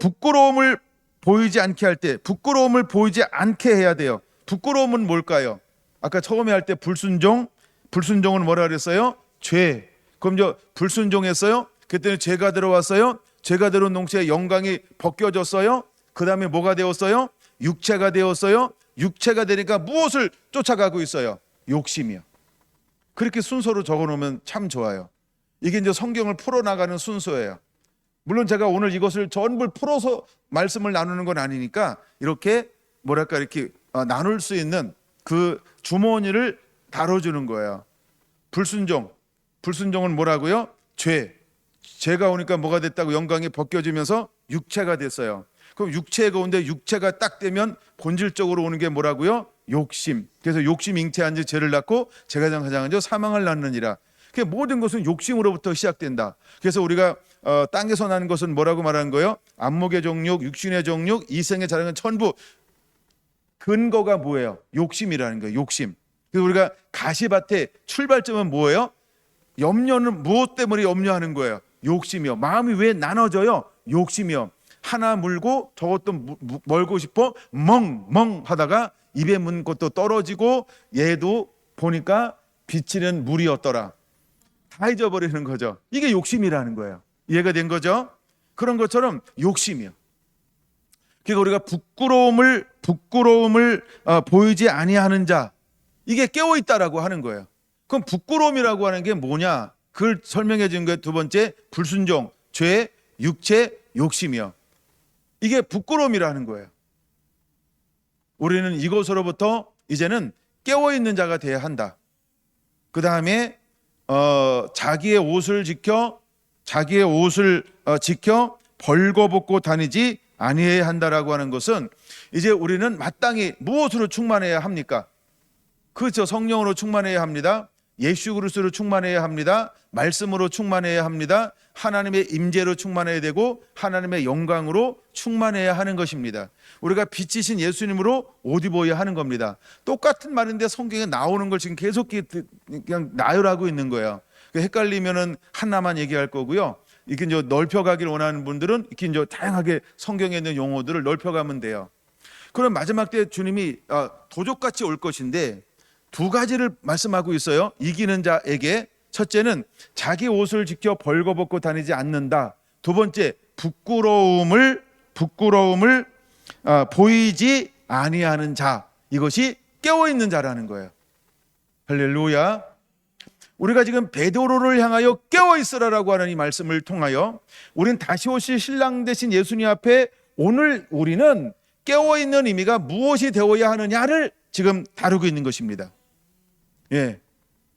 부끄러움을 보이지 않게 할 때, 부끄러움을 보이지 않게 해야 돼요. 부끄러움은 뭘까요? 아까 처음에 할 때 불순종은 뭐라 그랬어요? 죄. 그럼 저 불순종했어요? 그때는 죄가 들어왔어요. 죄가 들어온 동시에 영광이 벗겨졌어요. 그 다음에 뭐가 되었어요? 육체가 되었어요. 육체가 되니까 무엇을 쫓아가고 있어요? 욕심이요. 그렇게 순서로 적어놓으면 참 좋아요. 이게 이제 성경을 풀어나가는 순서예요. 물론 제가 오늘 이것을 전부 풀어서 말씀을 나누는 건 아니니까 이렇게 이렇게 나눌 수 있는 그 주머니를 다뤄주는 거예요. 불순종은 뭐라고요? 죄가 오니까 뭐가 됐다고? 영광이 벗겨지면서 육체가 됐어요. 그럼 육체가 오는데 육체가 딱 되면 본질적으로 오는 게 뭐라고요? 욕심. 그래서 욕심 잉태한 지 죄를 낳고 죄가 장사장한 지 사망을 낳느니라. 그 모든 것은 욕심으로부터 시작된다. 그래서 우리가 땅에서 나는 것은 뭐라고 말하는 거예요? 안목의 정욕, 육신의 정욕, 이생의 자랑은 전부 근거가 뭐예요? 욕심이라는 거예요. 욕심. 그래서 우리가 가시밭의 출발점은 뭐예요? 염려는 무엇 때문에 염려하는 거예요? 욕심이요. 마음이 왜 나눠져요? 욕심이요. 하나 물고 저것도 멀고 싶어 멍 하다가 입에 문 것도 떨어지고, 얘도 보니까 비치는 물이었더라. 다 잊어버리는 거죠. 이게 욕심이라는 거예요. 이해가 된 거죠? 그런 것처럼 욕심이요. 그러니까 우리가 부끄러움을 보이지 아니하는 자, 이게 깨어 있다라고 하는 거예요. 그럼 부끄러움이라고 하는 게 뭐냐? 그걸 설명해 준 게 두 번째, 불순종, 죄, 육체, 욕심이요. 이게 부끄러움이라는 거예요. 우리는 이것으로부터 이제는 깨어 있는 자가 되어야 한다. 그 다음에 자기의 옷을 지켜 벌거벗고 다니지 아니해야 한다라고 하는 것은, 이제 우리는 마땅히 무엇으로 충만해야 합니까? 그렇죠. 성령으로 충만해야 합니다. 예수 그리스도로 충만해야 합니다. 말씀으로 충만해야 합니다. 하나님의 임재로 충만해야 되고 하나님의 영광으로 충만해야 하는 것입니다. 우리가 빛이신 예수님으로 옷 입어야 하는 겁니다. 똑같은 말인데 성경에 나오는 걸 지금 계속 그냥 나열하고 있는 거예요. 헷갈리면은 하나만 얘기할 거고요. 이렇게 이제 넓혀가길 원하는 분들은 이렇게 이제 다양하게 성경에 있는 용어들을 넓혀가면 돼요. 그럼 마지막 때 주님이 도적같이 올 것인데 두 가지를 말씀하고 있어요. 이기는 자에게 첫째는 자기 옷을 지켜 벌거벗고 다니지 않는다. 두 번째, 부끄러움을 보이지 아니하는 자. 이것이 깨어 있는 자라는 거예요. 할렐루야. 우리가 지금 베드로를 향하여 깨어 있으라라고 하는 이 말씀을 통하여 우리는 다시 오실 신랑 되신 예수님 앞에 오늘 우리는 깨어 있는 의미가 무엇이 되어야 하느냐를 지금 다루고 있는 것입니다. 예,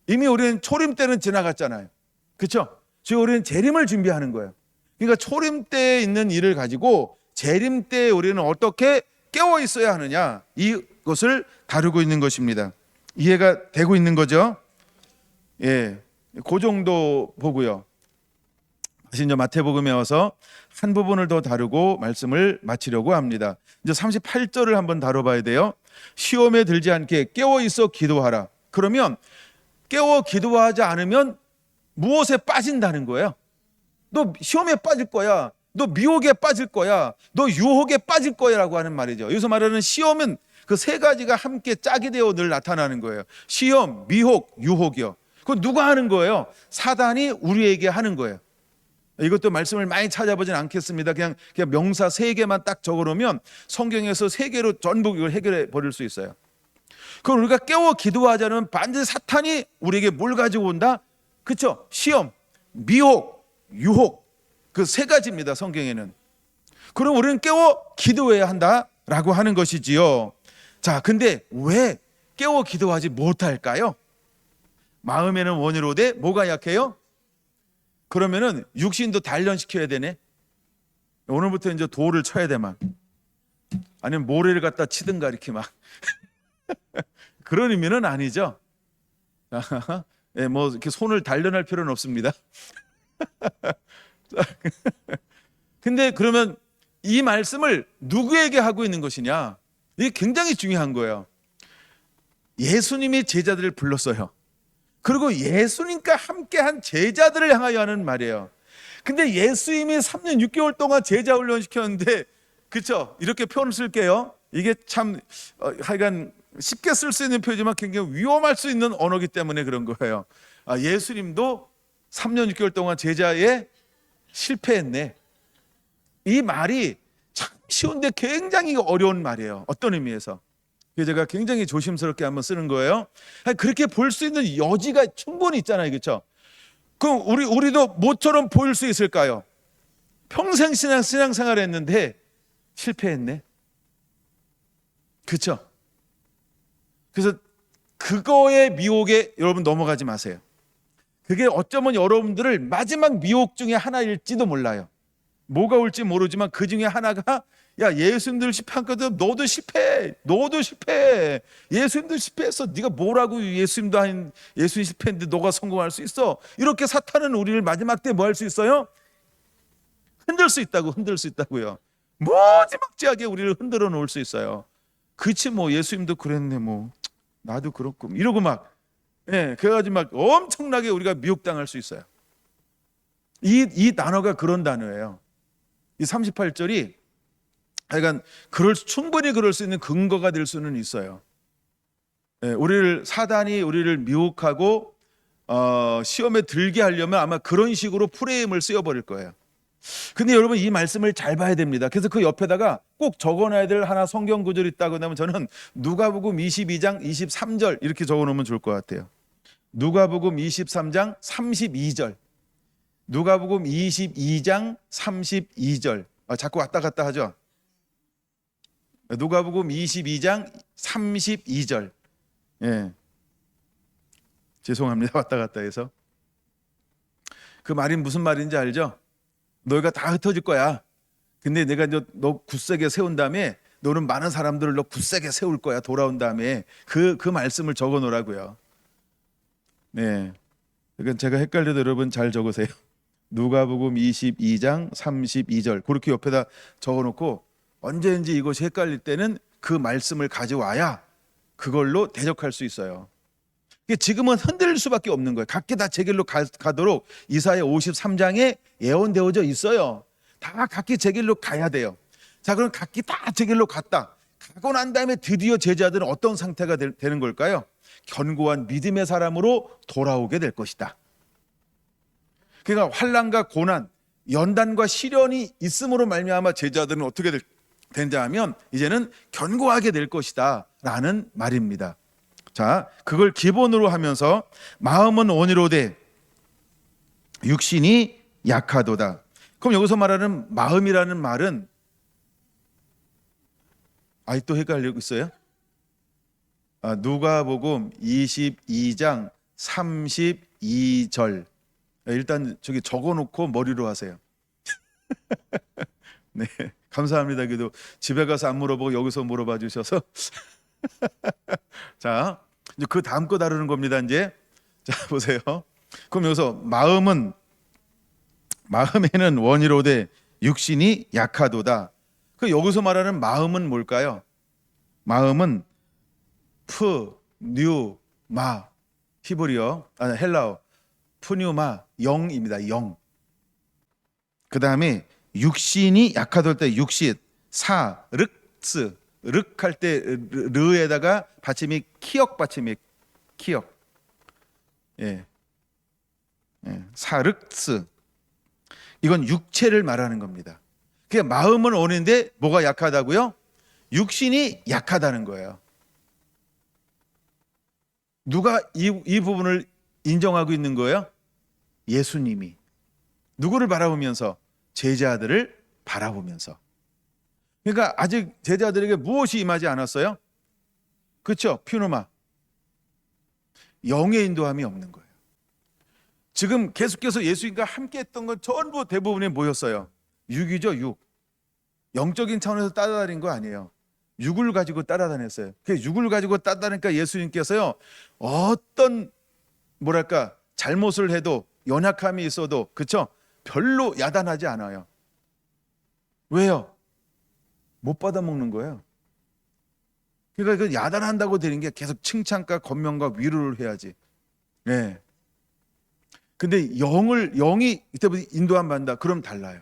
이미 우리는 초림 때는 지나갔잖아요. 그렇죠? 지금 우리는 재림을 준비하는 거예요. 그러니까 초림 때에 있는 일을 가지고 재림 때에 우리는 어떻게 깨어 있어야 하느냐, 이것을 다루고 있는 것입니다. 이해가 되고 있는 거죠? 예, 그 정도 보고요. 다시 이제 마태복음에 와서 한 부분을 더 다루고 말씀을 마치려고 합니다. 이제 38절을 한번 다뤄봐야 돼요. 시험에 들지 않게 깨어 있어 기도하라. 그러면 깨어 기도하지 않으면 무엇에 빠진다는 거예요? 너 시험에 빠질 거야. 너 미혹에 빠질 거야. 너 유혹에 빠질 거야 라고 하는 말이죠. 여기서 말하는 시험은 그 세 가지가 함께 짝이 되어 늘 나타나는 거예요. 시험, 미혹, 유혹이요. 그건 누가 하는 거예요? 사단이 우리에게 하는 거예요. 이것도 말씀을 많이 찾아보진 않겠습니다. 그냥 명사 세 개만 딱 적어놓으면 성경에서 세 개로 전부 이걸 해결해 버릴 수 있어요. 그럼 우리가 깨워 기도하자면 반드시 사탄이 우리에게 뭘 가지고 온다? 그렇죠? 시험, 미혹, 유혹, 그 세 가지입니다. 성경에는. 그럼 우리는 깨워 기도해야 한다라고 하는 것이지요. 자, 근데 왜 깨워 기도하지 못할까요? 마음에는 원이로되 뭐가 약해요? 그러면은 육신도 단련시켜야 되네. 오늘부터 이제 돌을 쳐야 돼 막. 아니면 모래를 갖다 치든가 이렇게 막. 그런 의미는 아니죠. 예, 뭐 이렇게 손을 단련할 필요는 없습니다. 근데 그러면 이 말씀을 누구에게 하고 있는 것이냐? 이게 굉장히 중요한 거예요. 예수님이 제자들을 불렀어요. 그리고 예수님과 함께한 제자들을 향하여 하는 말이에요. 근데 예수님이 3년 6개월 동안 제자 훈련 시켰는데, 그렇죠? 이렇게 표현을 쓸게요. 이게 참 하여간 쉽게 쓸 수 있는 표현이지만 굉장히 위험할 수 있는 언어이기 때문에 그런 거예요. 예수님도 3년 6개월 동안 제자에 실패했네. 이 말이 참 쉬운데 굉장히 어려운 말이에요. 어떤 의미에서? 그래서 제가 굉장히 조심스럽게 한번 쓰는 거예요. 그렇게 볼 수 있는 여지가 충분히 있잖아요. 그렇죠? 그럼 우리도 뭐처럼 보일 수 있을까요? 평생 신앙생활 했는데 실패했네. 그렇죠? 그래서 그거의 미혹에 여러분 넘어가지 마세요. 그게 어쩌면 여러분들을 마지막 미혹 중에 하나일지도 몰라요. 뭐가 올지 모르지만 그 중에 하나가, 야, 예수님들 실패했거든. 너도 실패해. 예수님들 실패했어. 네가 뭐라고 예수님 실패했는데 너가 성공할 수 있어. 이렇게 사탄은 우리를 마지막 때 뭐 할 수 있어요? 흔들 수 있다고요. 무지막지하게 우리를 흔들어 놓을 수 있어요. 그치, 뭐 예수님도 그랬네, 뭐 나도 그렇고 이러고 막, 예, 그래가지고 막 엄청나게 우리가 미혹당할 수 있어요. 이 단어가 그런 단어예요. 이 38절이 하여간 충분히 그럴 수 있는 근거가 될 수는 있어요. 예, 사단이 우리를 미혹하고 시험에 들게 하려면 아마 그런 식으로 프레임을 쓰여버릴 거예요. 근데 여러분 이 말씀을 잘 봐야 됩니다. 그래서 그 옆에다가 꼭 적어놔야 될 하나 성경 구절이 있다고 하면 저는 누가복음 22장 23절 이렇게 적어놓으면 좋을 것 같아요. 누가복음 23장 32절. 누가복음 22장 32절. 자꾸 왔다 갔다 하죠. 누가복음 22장 32절. 예. 죄송합니다. 왔다 갔다 해서. 그 말이 무슨 말인지 알죠? 너희가 다 흩어질 거야. 근데 내가 너 굳세게 세운 다음에 너는 많은 사람들을 너 굳세게 세울 거야. 돌아온 다음에 그 말씀을 적어 놓으라고요. 네. 그러니까 제가 헷갈려도 여러분 잘 적으세요. 누가복음 22장 32절 그렇게 옆에다 적어놓고 언제든지 이것이 헷갈릴 때는 그 말씀을 가져와야 그걸로 대적할 수 있어요. 지금은 흔들릴 수밖에 없는 거예요. 각기 다 제 길로 가도록 이사야 53장에 예언되어져 있어요. 다 각기 제 길로 가야 돼요. 자, 그럼 각기 다 제 길로 갔다. 가고 난 다음에 드디어 제자들은 어떤 상태가 되는 걸까요? 견고한 믿음의 사람으로 돌아오게 될 것이다. 그러니까 환난과 고난, 연단과 시련이 있음으로 말미암아 제자들은 어떻게 된다 하면 이제는 견고하게 될 것이다 라는 말입니다. 자, 그걸 기본으로 하면서 마음은 원이로되 육신이 약하도다. 그럼 여기서 말하는 마음이라는 말은 또 헷갈리고 있어요? 누가복음 22장 32절. 일단 저기 적어놓고 머리로 하세요. 네, 감사합니다. 그래도 집에 가서 안 물어보고 여기서 물어봐 주셔서. 자, 이제 그 다음 거 다루는 겁니다. 이제 자 보세요. 그럼 여기서 마음에는 원이로되 육신이 약하도다. 그 여기서 말하는 마음은 뭘까요? 마음은 푸뉴마 히브리어 헬라어 푸뉴마 영입니다. 영. 그 다음에 육신이 약하도다 때 육신 사륵스 륵할 때 르에다가 받침이 키역 받침이 키역. 예. 사륵스. 이건 육체를 말하는 겁니다. 그게 마음은 원인데 뭐가 약하다고요? 육신이 약하다는 거예요. 누가 이 부분을 인정하고 있는 거예요? 예수님이. 누구를 바라보면서? 제자들을 바라보면서. 그러니까 아직 제자들에게 무엇이 임하지 않았어요? 그렇죠? 퓨노마. 영의 인도함이 없는 거예요. 지금 계속해서 예수님과 함께 했던 건 전부 대부분이 뭐였어요? 육이죠, 육. 영적인 차원에서 따라다닌 거 아니에요. 육을 가지고 따라다녔어요. 그 육을 가지고 따라다니까 예수님께서요, 어떤 뭐랄까 잘못을 해도 연약함이 있어도 그렇죠? 별로 야단하지 않아요. 왜요? 못 받아먹는 거예요. 그러니까 그 야단한다고 되는 게 계속 칭찬과 권면과 위로를 해야지. 네. 근데 영이 이때부터 인도함 받는다. 그럼 달라요.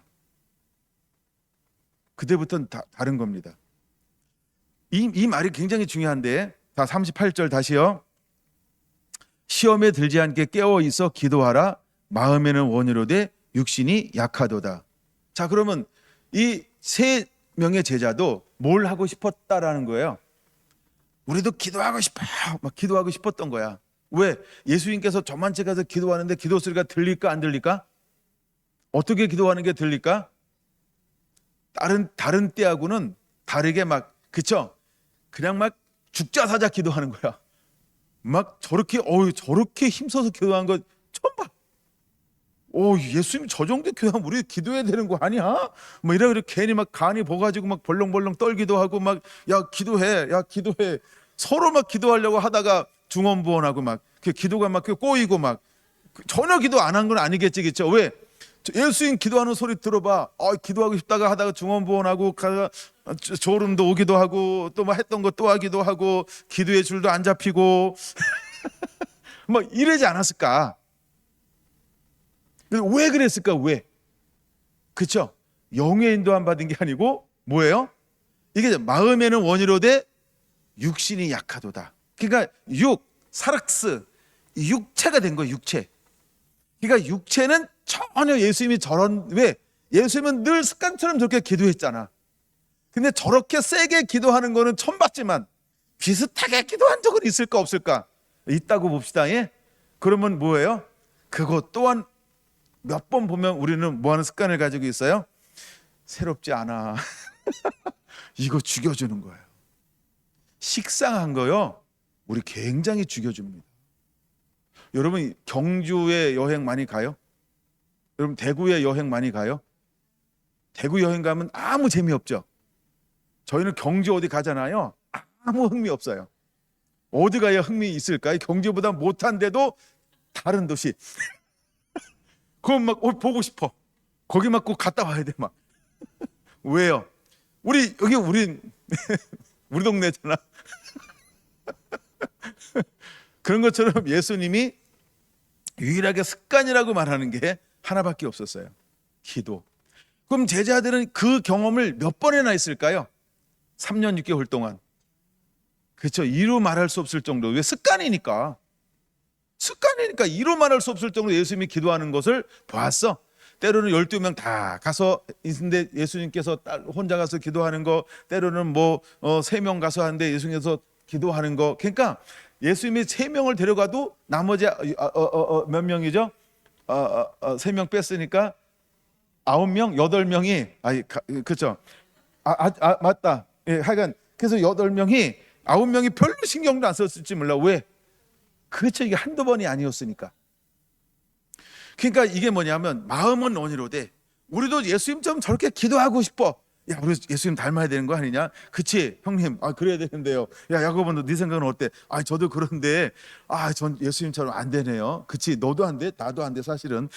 그때부터는 다른 겁니다. 이 말이 굉장히 중요한데, 다 38절 다시요. 시험에 들지 않게 깨어 있어 기도하라. 마음에는 원이로되 육신이 약하도다. 자, 그러면 이 세 명의 제자도 뭘 하고 싶었다라는 거예요? 우리도 기도하고 싶어요. 막 기도하고 싶었던 거야. 왜? 예수님께서 저만치 가서 기도하는데 기도 소리가 들릴까 안 들릴까? 어떻게 기도하는 게 들릴까? 다른 때하고는 다르게 막 그쵸? 그냥 막 죽자 사자 기도하는 거야. 막 저렇게 힘써서 기도하는 거 처음 봐. 예수님 저 정도 기도하면 우리 기도해야 되는 거 아니야? 뭐 이래 괜히 막 간이 보가지고 막 벌렁벌렁 떨기도 하고 막 야 기도해 서로 막 기도하려고 하다가 중언부언하고 막 기도가 막 꼬이고 막 전혀 기도 안 한 건 아니겠지, 그렇죠? 왜? 예수님 기도하는 소리 들어봐. 기도하고 싶다가 하다가 중언부언하고 졸음도 오기도 하고 또 뭐 했던 거 또 하기도 하고 기도의 줄도 안 잡히고 막 이러지 않았을까? 왜 그랬을까? 왜? 그렇죠? 영의 인도함 받은 게 아니고 뭐예요? 이게 마음에는 원이로되 육신이 약하도다. 그러니까 사락스 육체가 된 거예요. 육체. 그러니까 육체는 전혀 예수님이 왜 예수님은 늘 습관처럼 저렇게 기도했잖아. 근데 저렇게 세게 기도하는 거는 처음 봤지만 비슷하게 기도한 적은 있을까 없을까? 있다고 봅시다. 예? 그러면 뭐예요? 그것 또한 몇 번 보면 우리는 뭐 하는 습관을 가지고 있어요? 새롭지 않아. 이거 죽여주는 거예요. 식상한 거요. 우리 굉장히 죽여줍니다. 여러분 경주에 여행 많이 가요? 여러분 대구에 여행 많이 가요? 대구 여행 가면 아무 재미없죠. 저희는 경주 어디 가잖아요. 아무 흥미 없어요. 어디 가야 흥미 있을까요? 경주보다 못한데도 다른 도시. 그건 막 보고 싶어. 거기 막 꼭 갔다 와야 돼 막. 왜요? 우리 우리 동네잖아. 그런 것처럼 예수님이 유일하게 습관이라고 말하는 게 하나밖에 없었어요. 기도. 그럼 제자들은 그 경험을 몇 번이나 했을까요? 3년 6개월 동안. 그렇죠. 이루 말할 수 없을 정도. 왜? 습관이니까 이루 말할 수 없을 정도로 예수님이 기도하는 것을 보았어. 때로는 12명 다 가서 있는데 예수님께서 혼자 가서 기도하는 거, 때로는 3명 가서 하는데 예수님께서 기도하는 거. 그러니까 예수님이 3명을 데려가도 나머지 몇 명이죠? 3명 뺐으니까 9명, 8명이 그렇죠. 맞다. 예, 하여간 그래서 8명이 9명이 별로 신경도 안 썼을지 몰라. 왜? 그렇죠. 이게 한두 번이 아니었으니까. 그러니까 이게 뭐냐면 마음은 원이로되 우리도 예수님처럼 저렇게 기도하고 싶어. 야, 우리 예수님 닮아야 되는 거 아니냐? 그치 형님. 그래야 되는데요. 야, 야고보 너 네 생각은 어때? 저도 그런데 전 예수님처럼 안 되네요. 그치, 너도 안 돼? 나도 안 돼 사실은.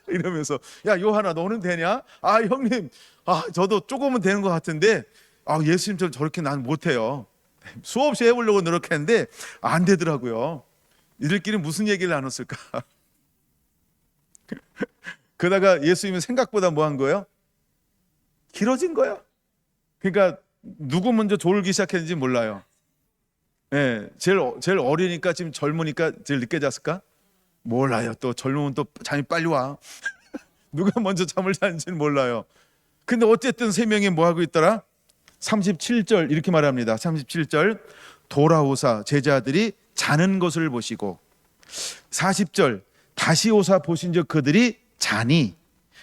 이러면서 야, 요한아 너는 되냐? 형님, 저도 조금은 되는 것 같은데 예수님처럼 저렇게 난 못해요. 수없이 해보려고 노력했는데 안 되더라고요. 이들끼리 무슨 얘기를 나눴을까? 그러다가 예수님은 생각보다 뭐 한 거예요? 길어진 거예요. 그러니까 누구 먼저 졸기 시작했는지 몰라요. 예, 제일 어리니까 지금 젊으니까 제일 늦게 잤을까? 몰라요. 또 젊으면 또 잠이 빨리 와. 누가 먼저 잠을 자는지는 몰라요. 근데 어쨌든 3명이 뭐 하고 있더라? 37절 이렇게 말합니다. 37절 돌아오사 제자들이 자는 것을 보시고 40절 다시 오사 보신즉 그들이 자니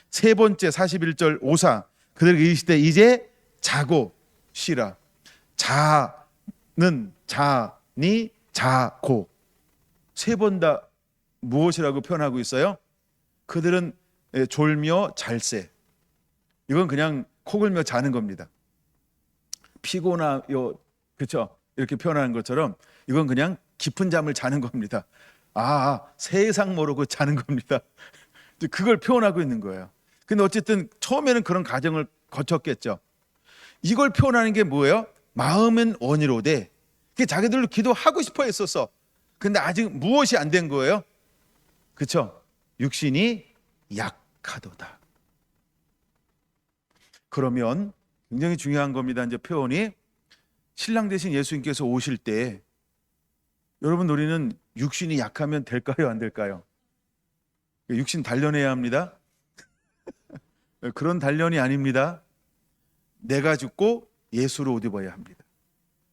세 번째 41절 오사 그들에게 이르시되 이제 자고 쉬라. 자는 자니 자고 세 번 다 무엇이라고 표현하고 있어요? 그들은 졸며 잘세. 이건 그냥 코 골며 자는 겁니다. 피곤하요, 그렇죠? 이렇게 표현하는 것처럼 이건 그냥 깊은 잠을 자는 겁니다. 세상 모르고 자는 겁니다. 그걸 표현하고 있는 거예요. 근데 어쨌든 처음에는 그런 과정을 거쳤겠죠. 이걸 표현하는 게 뭐예요? 마음은 원이로되 자기들도 기도하고 싶어 했었어. 근데 아직 무엇이 안 된 거예요? 그렇죠? 육신이 약하도다. 그러면 굉장히 중요한 겁니다. 이제 표현이 신랑 대신 예수님께서 오실 때 여러분 우리는 육신이 약하면 될까요? 안 될까요? 육신 단련해야 합니다. 그런 단련이 아닙니다. 내가 죽고 예수로 옷 입어야 합니다.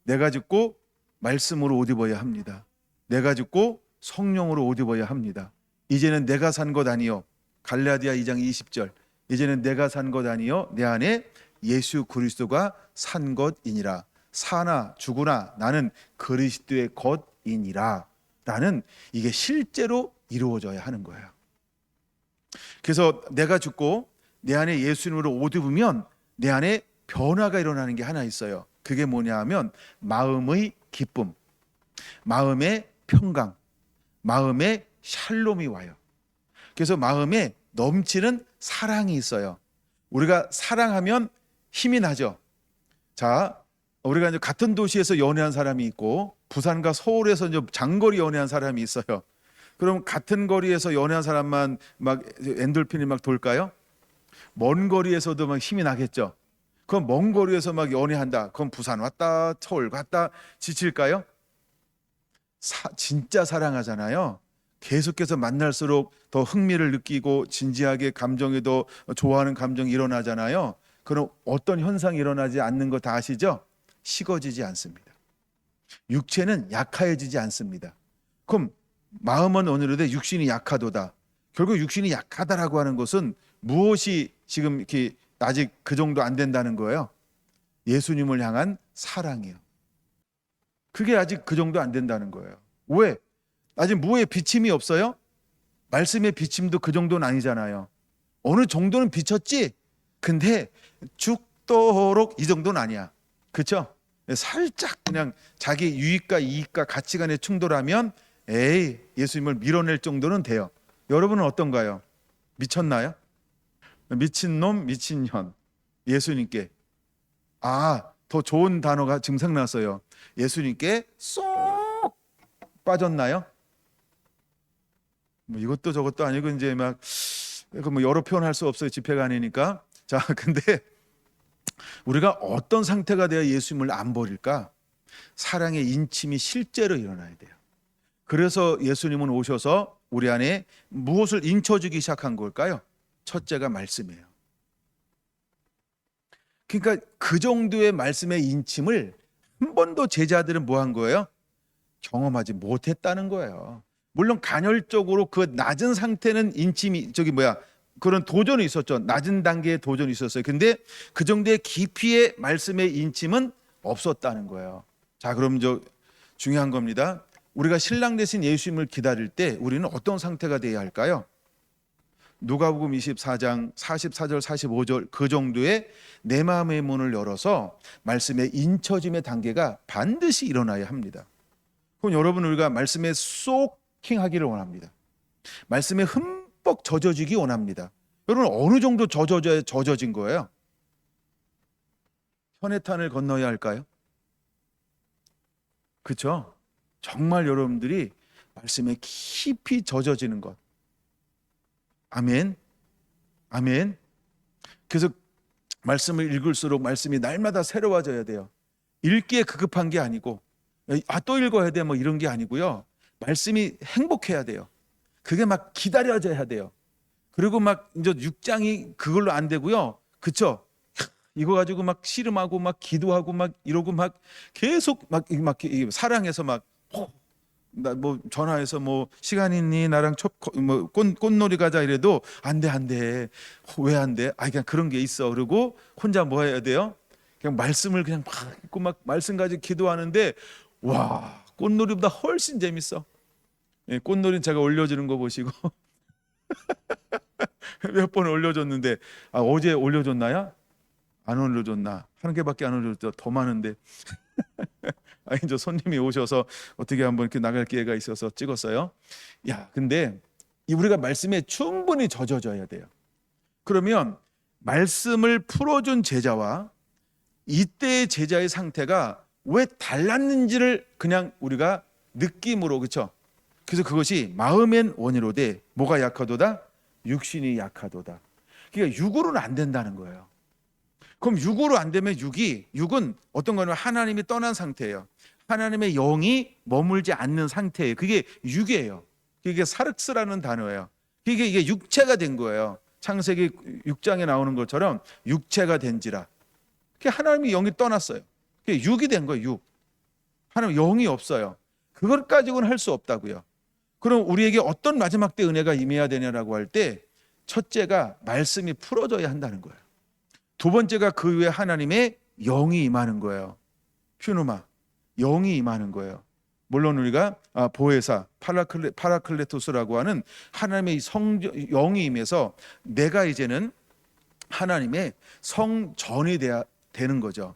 내가 죽고 말씀으로 옷 입어야 합니다. 내가 죽고 성령으로 옷 입어야 합니다. 이제는 내가 산 것 아니요. 갈라디아 2장 20절 이제는 내가 산 것 아니요 내 안에 예수 그리스도가 산 것이니라. 사나 죽으나 나는 그리스도의 것이니라. 라는 이게 실제로 이루어져야 하는 거예요. 그래서 내가 죽고 내 안에 예수님으로 옷 입으면 내 안에 변화가 일어나는 게 하나 있어요. 그게 뭐냐 하면 마음의 기쁨, 마음의 평강, 마음의 샬롬이 와요. 그래서 마음에 넘치는 사랑이 있어요. 우리가 사랑하면 힘이 나죠. 자, 우리가 이제 같은 도시에서 연애한 사람이 있고 부산과 서울에서 이제 장거리 연애한 사람이 있어요. 그럼 같은 거리에서 연애한 사람만 막 엔돌핀이 막 돌까요? 먼 거리에서도 막 힘이 나겠죠. 그럼 먼 거리에서 막 연애한다. 그럼 부산 왔다 서울 갔다 지칠까요? 진짜 사랑하잖아요. 계속해서 만날수록 더 흥미를 느끼고 진지하게 감정에도 좋아하는 감정이 일어나잖아요. 그럼 어떤 현상이 일어나지 않는 거 다 아시죠? 식어지지 않습니다. 육체는 약해지지 않습니다. 그럼 마음은 온유로되 육신이 약하도다. 결국 육신이 약하다라고 하는 것은 무엇이 지금 이렇게 아직 그 정도 안 된다는 거예요? 예수님을 향한 사랑이요. 그게 아직 그 정도 안 된다는 거예요. 왜? 아직 무에 비침이 없어요? 말씀의 비침도 그 정도는 아니잖아요. 어느 정도는 비쳤지? 근데 죽도록 이 정도는 아니야. 그렇죠? 살짝 그냥 자기 유익과 이익과 가치관의 충돌하면 에이, 예수님을 밀어낼 정도는 돼요. 여러분은 어떤가요? 미쳤나요? 미친놈, 미친년. 예수님께. 더 좋은 단어가 지금 생각났어요. 예수님께 쏙 빠졌나요? 뭐 이것도 저것도 아니고 이제 막 뭐 여러 표현할 수 없어요. 집회가 아니니까. 자, 근데 우리가 어떤 상태가 돼야 예수님을 안 버릴까? 사랑의 인침이 실제로 일어나야 돼요. 그래서 예수님은 오셔서 우리 안에 무엇을 인쳐주기 시작한 걸까요? 첫째가 말씀이에요. 그러니까 그 정도의 말씀의 인침을 한 번도 제자들은 뭐 한 거예요? 경험하지 못했다는 거예요. 물론 간헐적으로 그 낮은 상태는 인침이 그런 도전이 있었죠. 낮은 단계의 도전이 있었어요. 근데 그 정도의 깊이의 말씀의 인침은 없었다는 거예요. 자, 그럼 중요한 겁니다. 우리가 신랑 대신 예수님을 기다릴 때 우리는 어떤 상태가 돼야 할까요? 누가복음 24장 44절 45절 그 정도의 내 마음의 문을 열어서 말씀의 인쳐짐의 단계가 반드시 일어나야 합니다. 그럼 여러분, 우리가 말씀에 소킹하기를 원합니다. 말씀에 흠뻑 젖어지기 원합니다. 여러분, 어느 정도 젖어진 거예요? 현해탄을 건너야 할까요? 그렇죠? 정말 여러분들이 말씀에 깊이 젖어지는 것. 아멘. 아멘. 그래서 말씀을 읽을수록 말씀이 날마다 새로워져야 돼요. 읽기에 급한 게 아니고 또 읽어야 돼 뭐 이런 게 아니고요. 말씀이 행복해야 돼요. 그게 막 기다려져야 돼요. 그리고 막 이제 6장이 그걸로 안 되고요. 그쵸? 이거 가지고 막 씨름하고 막 기도하고 막 이러고 막 계속 막 사랑해서 막 나 뭐 전화해서 뭐 시간 있니 나랑 꽃놀이 가자 이래도 안 돼. 왜 안 돼? 그냥 그런 게 있어. 그리고 혼자 뭐 해야 돼요? 그냥 말씀을 그냥 막 읽고 막 말씀 가지고 기도하는데 와, 꽃놀이보다 훨씬 재밌어. 꽃놀이는 제가 올려주는 거 보시고 몇 번 올려줬는데 어제 올려줬나요? 안 올려줬나? 한 개밖에 안 올려줬죠. 더 많은데. 이제 손님이 오셔서 어떻게 한번 이렇게 나갈 기회가 있어서 찍었어요. 근데 우리가 말씀에 충분히 젖어져야 돼요. 그러면 말씀을 풀어준 제자와 이때의 제자의 상태가 왜 달랐는지를 그냥 우리가 느낌으로, 그렇죠? 그래서 그것이 마음엔 원이로되 뭐가 약하도다? 육신이 약하도다. 그러니까 육으로는 안 된다는 거예요. 그럼 육으로 안 되면 육은 어떤 거냐면 하나님이 떠난 상태예요. 하나님의 영이 머물지 않는 상태예요. 그게 육이에요. 이게 사륵스라는 단어예요. 이게 육체가 된 거예요. 창세기 6장에 나오는 것처럼 육체가 된지라. 하나님의 영이 떠났어요. 그게 육이 된 거예요. 육. 하나님 영이 없어요. 그걸 가지고는 할 수 없다고요. 그럼 우리에게 어떤 마지막 때 은혜가 임해야 되냐라고 할 때 첫째가 말씀이 풀어져야 한다는 거예요. 두 번째가 그 위에 하나님의 영이 임하는 거예요. 퓨누마, 영이 임하는 거예요. 물론 우리가 보혜사, 파라클레토스라고 하는 하나님의 영이 임해서 내가 이제는 하나님의 성전이 되는 거죠.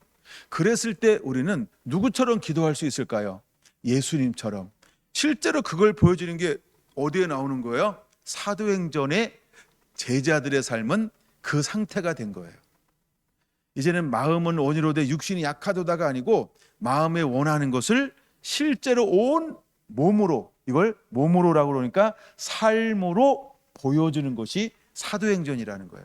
그랬을 때 우리는 누구처럼 기도할 수 있을까요? 예수님처럼. 실제로 그걸 보여주는 게 어디에 나오는 거예요? 사도행전의 제자들의 삶은 그 상태가 된 거예요. 이제는 마음은 원이로되 육신이 약하도다가 아니고 마음에 원하는 것을 실제로 온 몸으로, 이걸 몸으로라고 그러니까 삶으로 보여주는 것이 사도행전이라는 거예요.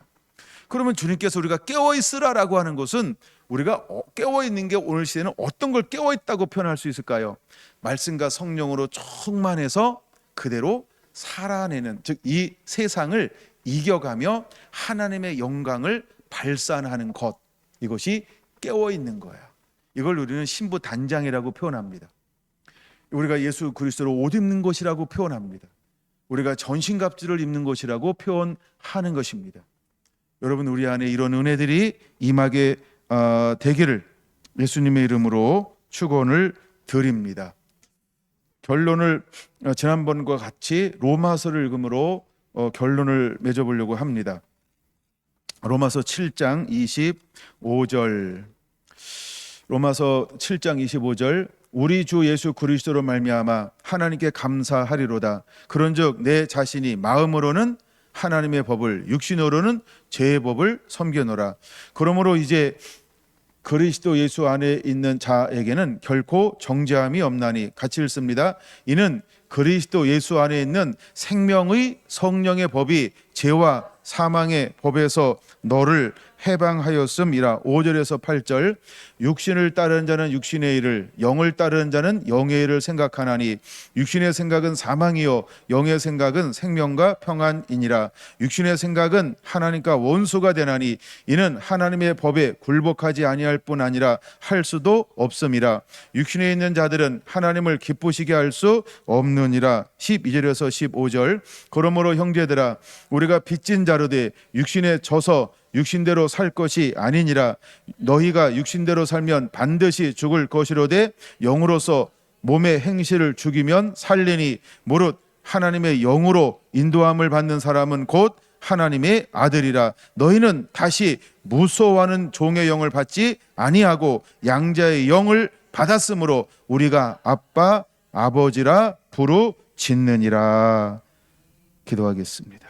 그러면 주님께서 우리가 깨어있으라라고 하는 것은 우리가 깨어있는 게 오늘 시대는 어떤 걸 깨어있다고 표현할 수 있을까요? 말씀과 성령으로 충만해서 그대로 살아내는, 즉 이 세상을 이겨가며 하나님의 영광을 발산하는 것, 이것이 깨어 있는 거야. 이걸 우리는 신부 단장이라고 표현합니다. 우리가 예수 그리스도로 옷 입는 것이라고 표현합니다. 우리가 전신갑주를 입는 것이라고 표현하는 것입니다. 여러분, 우리 안에 이런 은혜들이 임하게 되기를 예수님의 이름으로 축원을 드립니다. 결론을 지난번과 같이 로마서를 읽음으로 결론을 맺어보려고 합니다. 로마서 7장 25절. 로마서 7장 25절. 우리 주 예수 그리스도로 말미암아 하나님께 감사하리로다. 그런즉 내 자신이 마음으로는 하나님의 법을, 육신으로는 죄의 법을 섬겨노라. 그러므로 이제 그리스도 예수 안에 있는 자에게는 결코 정죄함이 없나니, 같이 읽습니다. 이는 그리스도 예수 안에 있는 생명의 성령의 법이 죄와 사망의 법에서 너를 해방하였음이라. 5절에서 8절. 육신을 따르는 자는 육신의 일을, 영을 따르는 자는 영의 일을 생각하나니 육신의 생각은 사망이요 영의 생각은 생명과 평안이니라. 육신의 생각은 하나님과 원수가 되나니 이는 하나님의 법에 굴복하지 아니할 뿐 아니라 할 수도 없음이라. 육신에 있는 자들은 하나님을 기쁘시게 할 수 없느니라. 12절에서 15절. 그러므로 형제들아, 우리가 빚진 자로되 육신에 져서 육신대로 살 것이 아니니라. 너희가 육신대로 살면 반드시 죽을 것이로되 영으로서 몸의 행실을 죽이면 살리니 무릇 하나님의 영으로 인도함을 받는 사람은 곧 하나님의 아들이라. 너희는 다시 무서워하는 종의 영을 받지 아니하고 양자의 영을 받았으므로 우리가 아빠 아버지라 부르짖느니라. 기도하겠습니다.